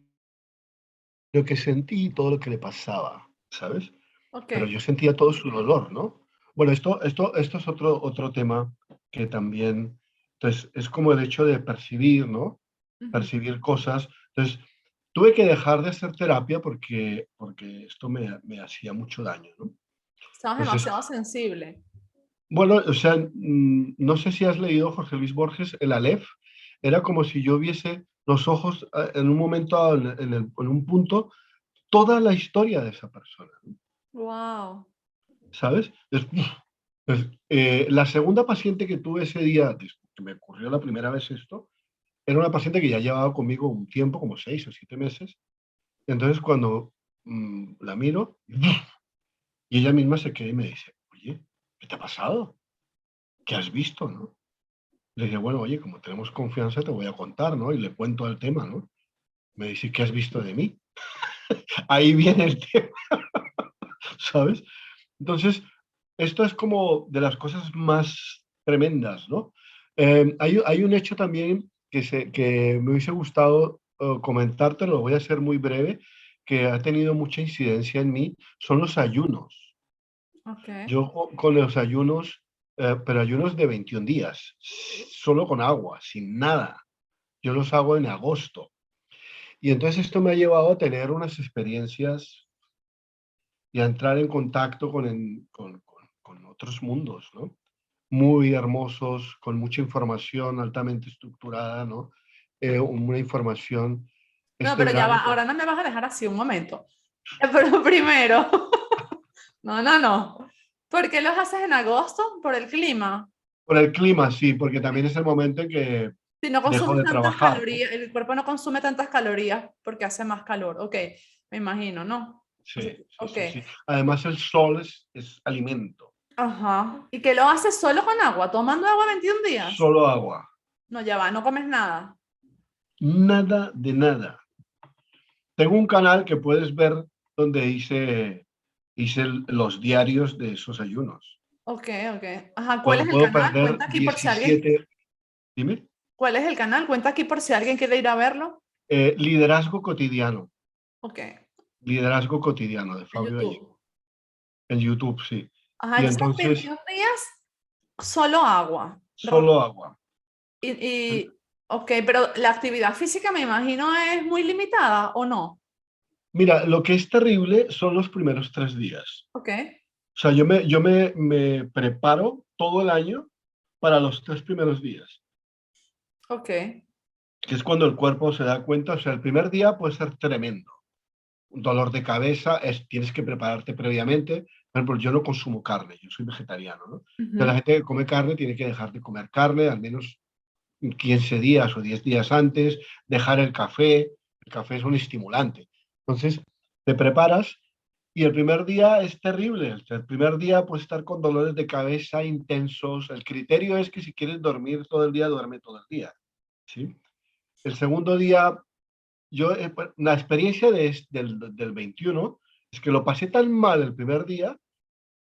Speaker 2: que sentí todo lo que le pasaba, ¿sabes?
Speaker 1: Ok.
Speaker 2: Pero yo sentía todo su dolor, ¿no? Bueno, esto es otro tema que también, entonces, es como el hecho de percibir, ¿no?
Speaker 1: Ujú.
Speaker 2: Percibir cosas. Entonces, tuve que dejar de hacer terapia porque esto me hacía mucho daño, ¿no?
Speaker 1: Estabas
Speaker 2: Entonces,
Speaker 1: demasiado sensible.
Speaker 2: bueno, o sea, no sé si has leído Jorge Luis Borges, El Aleph. Era como si yo viese los ojos en un momento, en un punto, toda la historia de esa persona, ¿no?
Speaker 1: Wow.
Speaker 2: ¿Sabes? La segunda paciente que tuve ese día, que me ocurrió la primera vez esto, era una paciente que ya llevaba conmigo un tiempo, como 6 o 7 meses. Entonces, cuando la miro, y ella misma se queda y me dice, oye, ¿qué te ha pasado? ¿Qué has visto, no? Le dije, bueno, oye, como tenemos confianza, te voy a contar, ¿no? Y le cuento el tema, ¿no? Me dice, ¿qué has visto de mí? Ahí viene el tema, ¿sabes? Entonces, esto es como de las cosas más tremendas, ¿no? Hay un hecho también que me hubiese gustado comentarte, lo voy a hacer muy breve, que ha tenido mucha incidencia en mí, son los ayunos.
Speaker 1: Ok.
Speaker 2: Yo con los ayunos, pero ayunos de 21 días, solo con agua, sin nada. Yo los hago en agosto. Y entonces esto me ha llevado a tener unas experiencias y a entrar en contacto con otros mundos, ¿no? Muy hermosos, con mucha información altamente estructurada, ¿no? Una información
Speaker 1: No,
Speaker 2: este
Speaker 1: pero ya
Speaker 2: verano.
Speaker 1: va. Ahora no me vas a dejar así un momento. Pero primero, no, no, no. ¿Por qué los haces en agosto? ¿Por el clima?
Speaker 2: Por el clima, sí, porque también es el momento en que
Speaker 1: Si no
Speaker 2: dejo
Speaker 1: consumes
Speaker 2: de
Speaker 1: tantas
Speaker 2: trabajar, ¿no?
Speaker 1: calorías, el cuerpo no consume tantas calorías porque hace más calor. Ok, me imagino, ¿no? O sea,
Speaker 2: Sí, sí,
Speaker 1: ok.
Speaker 2: sí, sí. Además, el sol es alimento.
Speaker 1: Ajá. ¿Y que lo haces solo con agua? ¿Tomando agua 21 días?
Speaker 2: Solo agua.
Speaker 1: No, ya va, no comes nada.
Speaker 2: Nada de nada. Tengo un canal que puedes ver donde hice los diarios de esos ayunos.
Speaker 1: Ok, ok. Ajá, ¿cuál es el
Speaker 2: Puedo
Speaker 1: canal?
Speaker 2: perder
Speaker 1: Cuenta aquí por si alguien.
Speaker 2: 17. Dime.
Speaker 1: ¿Cuál es el canal? Cuenta aquí por si alguien quiere ir a verlo.
Speaker 2: Liderazgo cotidiano.
Speaker 1: Ok,
Speaker 2: Liderazgo cotidiano de
Speaker 1: en
Speaker 2: Fabio Gallego.
Speaker 1: YouTube.
Speaker 2: En YouTube, sí.
Speaker 1: Ajá,
Speaker 2: Y
Speaker 1: entonces
Speaker 2: entonces,
Speaker 1: 21 días solo agua.
Speaker 2: solo agua.
Speaker 1: Ok, pero la actividad física me imagino es muy limitada, ¿o no?
Speaker 2: Mira, lo que es terrible son los primeros 3 días.
Speaker 1: Ok,
Speaker 2: O sea, yo me preparo todo el año para los 3 primeros días,
Speaker 1: ok.
Speaker 2: que es cuando el cuerpo se da cuenta. O sea, el primer día puede ser tremendo. Un dolor de cabeza, tienes que prepararte previamente. Por ejemplo, yo no consumo carne, yo soy vegetariano, ¿no? Entonces, la
Speaker 1: Ujú.
Speaker 2: gente que come carne tiene que dejar de comer carne al menos 15 días o 10 días antes, dejar el café es un estimulante. Entonces, te preparas y el primer día es terrible. El primer día puedes estar con dolores de cabeza intensos. El criterio es que si quieres dormir todo el día, duerme todo el día, ¿sí? El segundo día, la experiencia del 21 es que lo pasé tan mal el primer día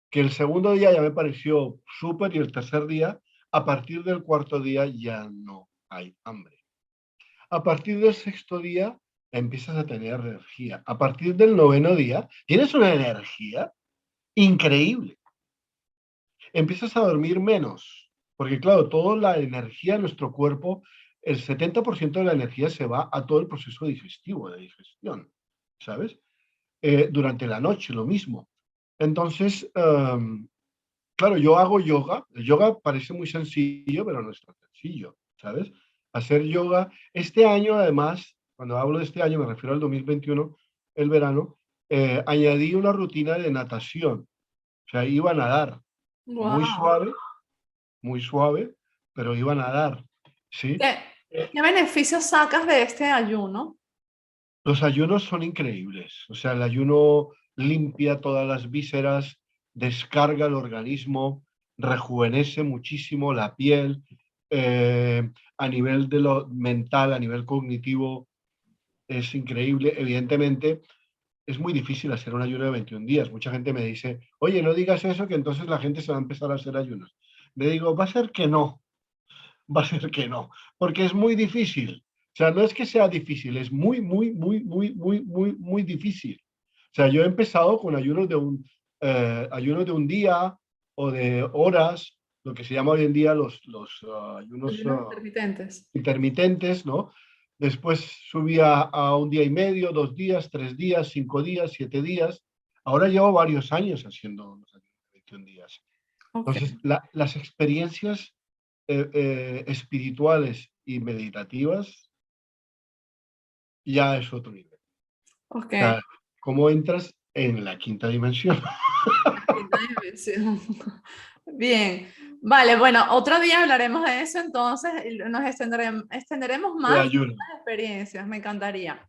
Speaker 2: que el segundo día ya me pareció súper y el tercer día, a partir del cuarto día ya no hay hambre. A partir del sexto día empiezas a tener energía. A partir del noveno día tienes una energía increíble. Empiezas a dormir menos, porque claro, toda la energía de nuestro cuerpo, el 70% de la energía se va a todo el proceso digestivo, de digestión, ¿sabes? Durante la noche, lo mismo. Entonces, claro, yo hago yoga. El yoga parece muy sencillo, pero no es tan sencillo, ¿sabes? Hacer yoga. Este año, además, cuando hablo de este año, me refiero al 2021, el verano, añadí una rutina de natación. O sea, iba a nadar
Speaker 1: Wow.
Speaker 2: muy suave, pero iba a nadar, ¿sí?
Speaker 1: ¿Qué,
Speaker 2: Eh,
Speaker 1: qué beneficios sacas de este ayuno?
Speaker 2: los ayunos son increíbles. O sea, el ayuno, limpia todas las vísceras, descarga el organismo, rejuvenece muchísimo la piel, a nivel de lo mental, a nivel cognitivo, es increíble. Evidentemente, es muy difícil hacer un ayuno de 21 días. Mucha gente me dice, oye, no digas eso, que entonces la gente se va a empezar a hacer ayunos. Le digo, va a ser que no, va a ser que no, porque es muy difícil. O sea, no es que sea difícil, es muy, muy, muy, muy, muy, muy, muy difícil. O sea, yo he empezado con ayunos de un día o de horas, lo que se llama hoy en día los ayunos
Speaker 1: Ayunos intermitentes.
Speaker 2: intermitentes, ¿no? Después subía a un día y medio, 2 días, 3 días, 5 días, 7 días. Ahora llevo varios años haciendo los ayunos de 21 días.
Speaker 1: Ok,
Speaker 2: Entonces, las experiencias espirituales y meditativas ya es otro nivel.
Speaker 1: ok.
Speaker 2: O sea, cómo entras en la quinta dimensión.
Speaker 1: Quinta dimensión. Bien, vale, bueno, otro día hablaremos de eso, entonces y nos extenderemos
Speaker 2: De
Speaker 1: más
Speaker 2: ayuno.
Speaker 1: las experiencias, me encantaría.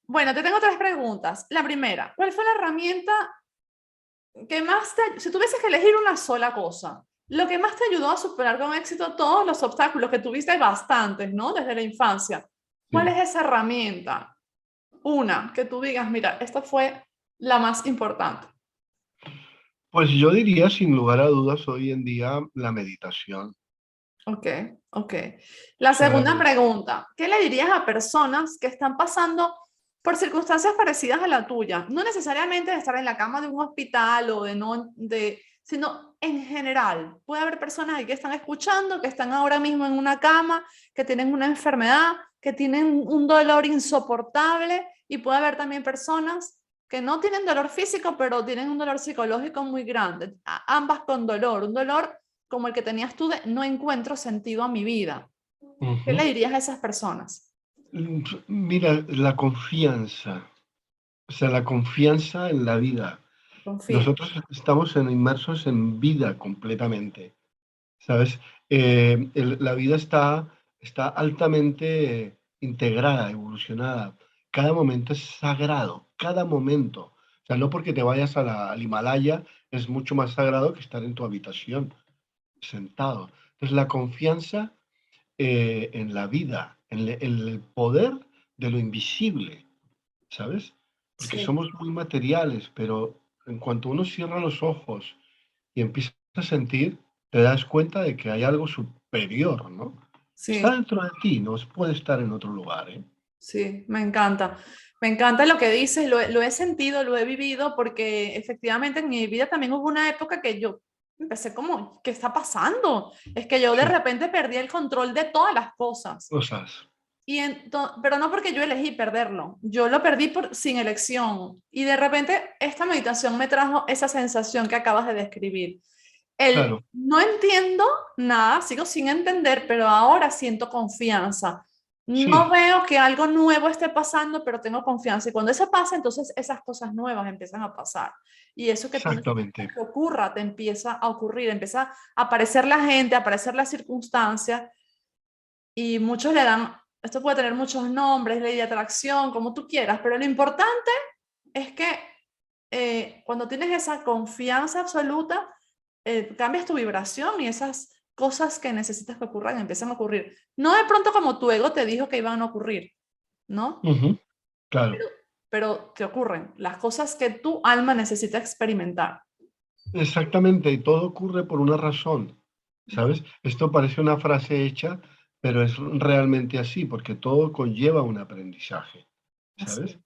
Speaker 1: Bueno, te tengo tres preguntas. La primera, ¿cuál fue la herramienta que más te, si tuvieses que elegir una sola cosa, lo que más te ayudó a superar con éxito todos los obstáculos que tuviste bastantes, ¿no? Desde la infancia. ¿Cuál
Speaker 2: Sí.
Speaker 1: es esa herramienta? Una que tú digas, mira, esta fue la más importante.
Speaker 2: Pues yo diría, sin lugar a dudas, hoy en día la meditación.
Speaker 1: Ok, ok.
Speaker 2: O
Speaker 1: La
Speaker 2: sea,
Speaker 1: segunda pregunta, ¿qué le dirías a personas que están pasando por circunstancias parecidas a la tuya? No necesariamente de estar en la cama de un hospital o de no, de, sino en general. Puede haber personas ahí que están escuchando, que están ahora mismo en una cama, que tienen una enfermedad, que tienen un dolor insoportable y puede haber también personas que no tienen dolor físico, pero tienen un dolor psicológico muy grande. Ambas con dolor, un dolor como el que tenías tú de no encuentro sentido a mi vida. ¿Qué le
Speaker 2: ujú.
Speaker 1: dirías a esas personas?
Speaker 2: Mira, la confianza, o sea, la confianza en la vida.
Speaker 1: Confía.
Speaker 2: Nosotros estamos inmersos en vida completamente, ¿sabes? La vida está altamente integrada, evolucionada. Cada momento es sagrado, cada momento. O sea, no porque te vayas al Himalaya es mucho más sagrado que estar en tu habitación, sentado. Entonces, la confianza en la vida, en el poder de lo invisible, ¿sabes? Porque
Speaker 1: Sí,
Speaker 2: somos muy materiales, pero en cuanto uno cierra los ojos y empieza a sentir, te das cuenta de que hay algo superior, ¿no?
Speaker 1: sí,
Speaker 2: Está dentro de ti, no puede estar en otro lugar, ¿eh?
Speaker 1: sí, me encanta. Me encanta lo que dices, lo he sentido, lo he vivido, porque efectivamente en mi vida también hubo una época que yo empecé como, ¿qué está pasando? Es que yo de
Speaker 2: Sí,
Speaker 1: repente perdí el control de todas las cosas.
Speaker 2: cosas.
Speaker 1: Pero no porque yo elegí perderlo, yo lo perdí sin elección. Y de repente esta meditación me trajo esa sensación que acabas de describir. El
Speaker 2: Claro,
Speaker 1: no entiendo nada, sigo sin entender, pero ahora siento confianza. No
Speaker 2: sí,
Speaker 1: veo que algo nuevo esté pasando, pero tengo confianza. Y cuando eso pasa, entonces esas cosas nuevas empiezan a pasar. Y eso que tú necesitas
Speaker 2: exactamente.
Speaker 1: que ocurra, te empieza a ocurrir, empieza a aparecer la gente, a aparecer las circunstancias y muchos le dan, esto puede tener muchos nombres, ley de atracción, como tú quieras, pero lo importante es que cuando tienes esa confianza absoluta, cambias tu vibración y esas cosas que necesitas que ocurran empiezan a ocurrir. No de pronto como tu ego te dijo que iban a ocurrir, ¿no?
Speaker 2: Ujú, claro,
Speaker 1: Pero te ocurren las cosas que tu alma necesita experimentar.
Speaker 2: exactamente. Y todo ocurre por una razón, ¿sabes? Esto parece una frase hecha, pero es realmente así, porque todo conlleva un aprendizaje,
Speaker 1: Así
Speaker 2: ¿sabes?
Speaker 1: es.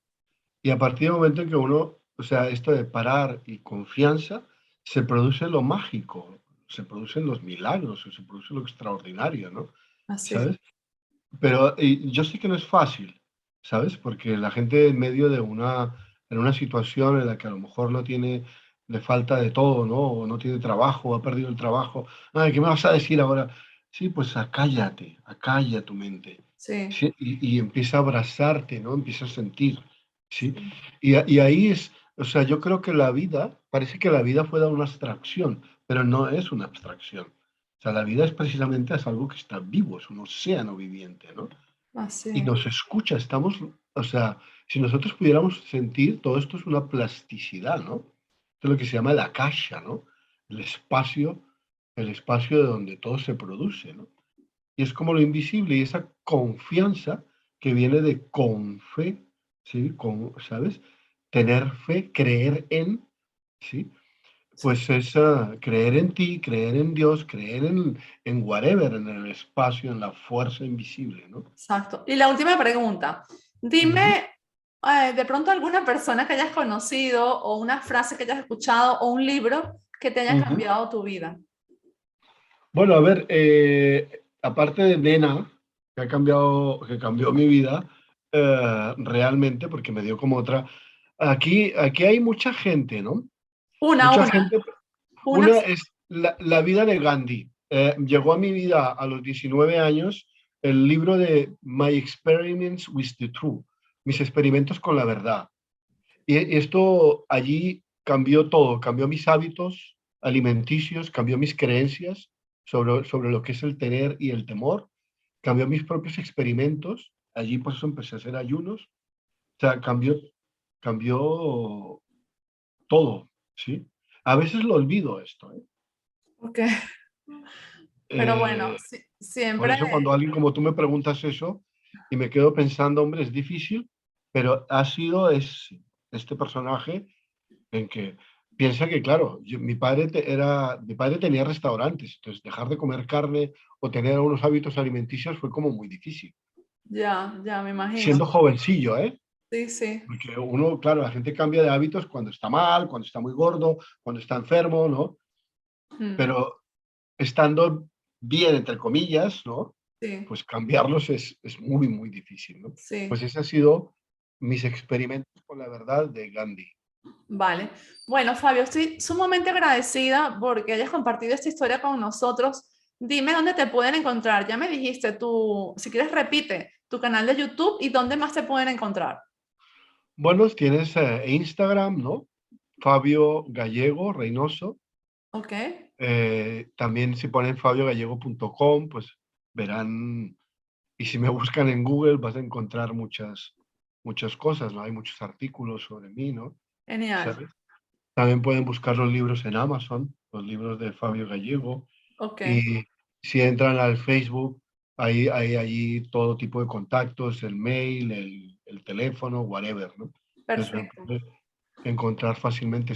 Speaker 2: Y a partir del momento en que uno, o sea, esto de parar y confianza, se produce lo mágico, se producen los milagros, se produce lo extraordinario, ¿no?
Speaker 1: Así es.
Speaker 2: ¿Sabes? Pero yo sé que no es fácil, ¿sabes? Porque la gente en medio en una situación en la que a lo mejor no tiene, le falta de todo, ¿no? O no tiene trabajo, o ha perdido el trabajo. Ay, ¿qué me vas a decir ahora? Sí, pues acalla tu mente.
Speaker 1: Sí,
Speaker 2: Sí, y empieza a abrazarte, ¿no? Empieza a sentir, ¿sí?
Speaker 1: sí,
Speaker 2: Y ahí es, o sea, yo creo que la vida, parece que la vida fuera una abstracción, pero no es una abstracción. O sea, la vida es precisamente es algo que está vivo, es un océano viviente, ¿no?
Speaker 1: así
Speaker 2: Y
Speaker 1: es.
Speaker 2: nos escucha, estamos, o sea, Si nosotros pudiéramos sentir, todo esto es una plasticidad, ¿no? Esto es lo que se llama el akasha, ¿no? El espacio, el espacio de donde todo se produce, ¿no? Y es como lo invisible y esa confianza que viene de con fe, ¿sí? Con, ¿sabes? Tener fe, creer en, ¿sí? Pues es creer en ti, creer en Dios, creer en whatever, en el espacio, en la fuerza invisible, ¿no?
Speaker 1: Exacto. Y la última pregunta.
Speaker 2: Ujú,
Speaker 1: Dime, de pronto alguna persona que hayas conocido o una frase que hayas escuchado o un libro que te haya
Speaker 2: ujú.
Speaker 1: cambiado tu vida.
Speaker 2: Bueno, a ver, aparte de Nena, que cambió mi vida realmente, porque me dio como otra. Aquí hay mucha gente, ¿no?
Speaker 1: Una,
Speaker 2: Mucha
Speaker 1: una,
Speaker 2: gente.
Speaker 1: una.
Speaker 2: Una es la vida de Gandhi. Llegó a mi vida a los 19 años el libro de My Experiments with the Truth, mis experimentos con la verdad. Y esto allí cambió todo, cambió mis hábitos alimenticios, cambió mis creencias sobre lo que es el tener y el temor, cambió mis propios experimentos. Allí por eso empecé a hacer ayunos. O sea, cambió todo, ¿sí? A veces lo olvido esto, ¿eh?
Speaker 1: Ok. Pero bueno,
Speaker 2: Eh, por
Speaker 1: siempre,
Speaker 2: eso cuando alguien como tú me preguntas eso y me quedo pensando, hombre, es difícil, pero es este personaje en que piensa que, claro, mi padre tenía restaurantes, entonces dejar de comer carne o tener unos hábitos alimenticios fue como muy difícil.
Speaker 1: ya me imagino.
Speaker 2: Siendo jovencillo, ¿eh?
Speaker 1: Sí, sí.
Speaker 2: Porque uno, claro, la gente cambia de hábitos cuando está mal, cuando está muy gordo, cuando está enfermo, ¿no?
Speaker 1: Mm,
Speaker 2: Pero estando bien, entre comillas, ¿no?
Speaker 1: sí,
Speaker 2: Pues cambiarlos es muy, muy difícil, ¿no?
Speaker 1: sí.
Speaker 2: Pues ese ha sido mis experimentos con la verdad de Gandhi.
Speaker 1: Vale. Bueno, Fabio, estoy sumamente agradecida porque hayas compartido esta historia con nosotros. Dime dónde te pueden encontrar. Ya me dijiste tú, si quieres repite tu canal de YouTube y dónde más te pueden encontrar.
Speaker 2: Bueno, tienes Instagram, ¿no? Fabio Gallego Reynoso.
Speaker 1: Ok,
Speaker 2: También si ponen fabiogallego.com, pues verán, y si me buscan en Google vas a encontrar muchas cosas, ¿no? Hay muchos artículos sobre mí, ¿no?
Speaker 1: genial.
Speaker 2: ¿Sabes? También pueden buscar los libros en Amazon, los libros de Fabio Gallego.
Speaker 1: Ok,
Speaker 2: Y si entran al Facebook, hay allí todo tipo de contactos, el mail, el teléfono, whatever, ¿no? Entonces me
Speaker 1: perfecto.
Speaker 2: puede encontrar fácilmente.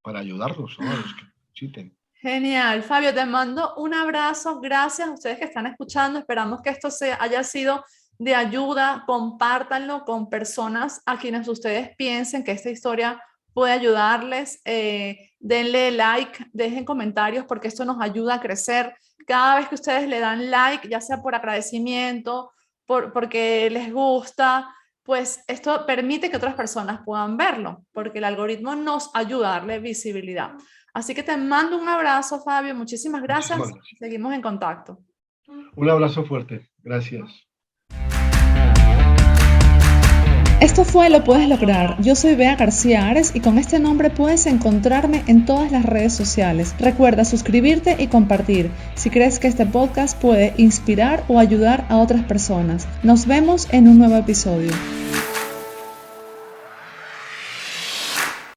Speaker 2: Para ayudarlos, ¿no? A los que necesiten.
Speaker 1: Genial, Fabio, te mando un abrazo. Gracias a ustedes que están escuchando. Esperamos que esto haya sido de ayuda. Compártanlo con personas a quienes ustedes piensen que esta historia puede ayudarles. Denle like, dejen comentarios porque esto nos ayuda a crecer. Cada vez que ustedes le dan like, ya sea por agradecimiento, porque les gusta, pues esto permite que otras personas puedan verlo, porque el algoritmo nos ayuda a darle visibilidad. Así que te mando un abrazo, Fabio. Muchísimas
Speaker 2: Muchísimas
Speaker 1: gracias.
Speaker 2: gracias.
Speaker 1: Seguimos en contacto.
Speaker 2: Un abrazo fuerte. Gracias.
Speaker 1: Esto fue Lo Puedes Lograr. Yo soy Bea García Ares y con este nombre puedes encontrarme en todas las redes sociales. Recuerda suscribirte y compartir si crees que este podcast puede inspirar o ayudar a otras personas. Nos vemos en un nuevo episodio.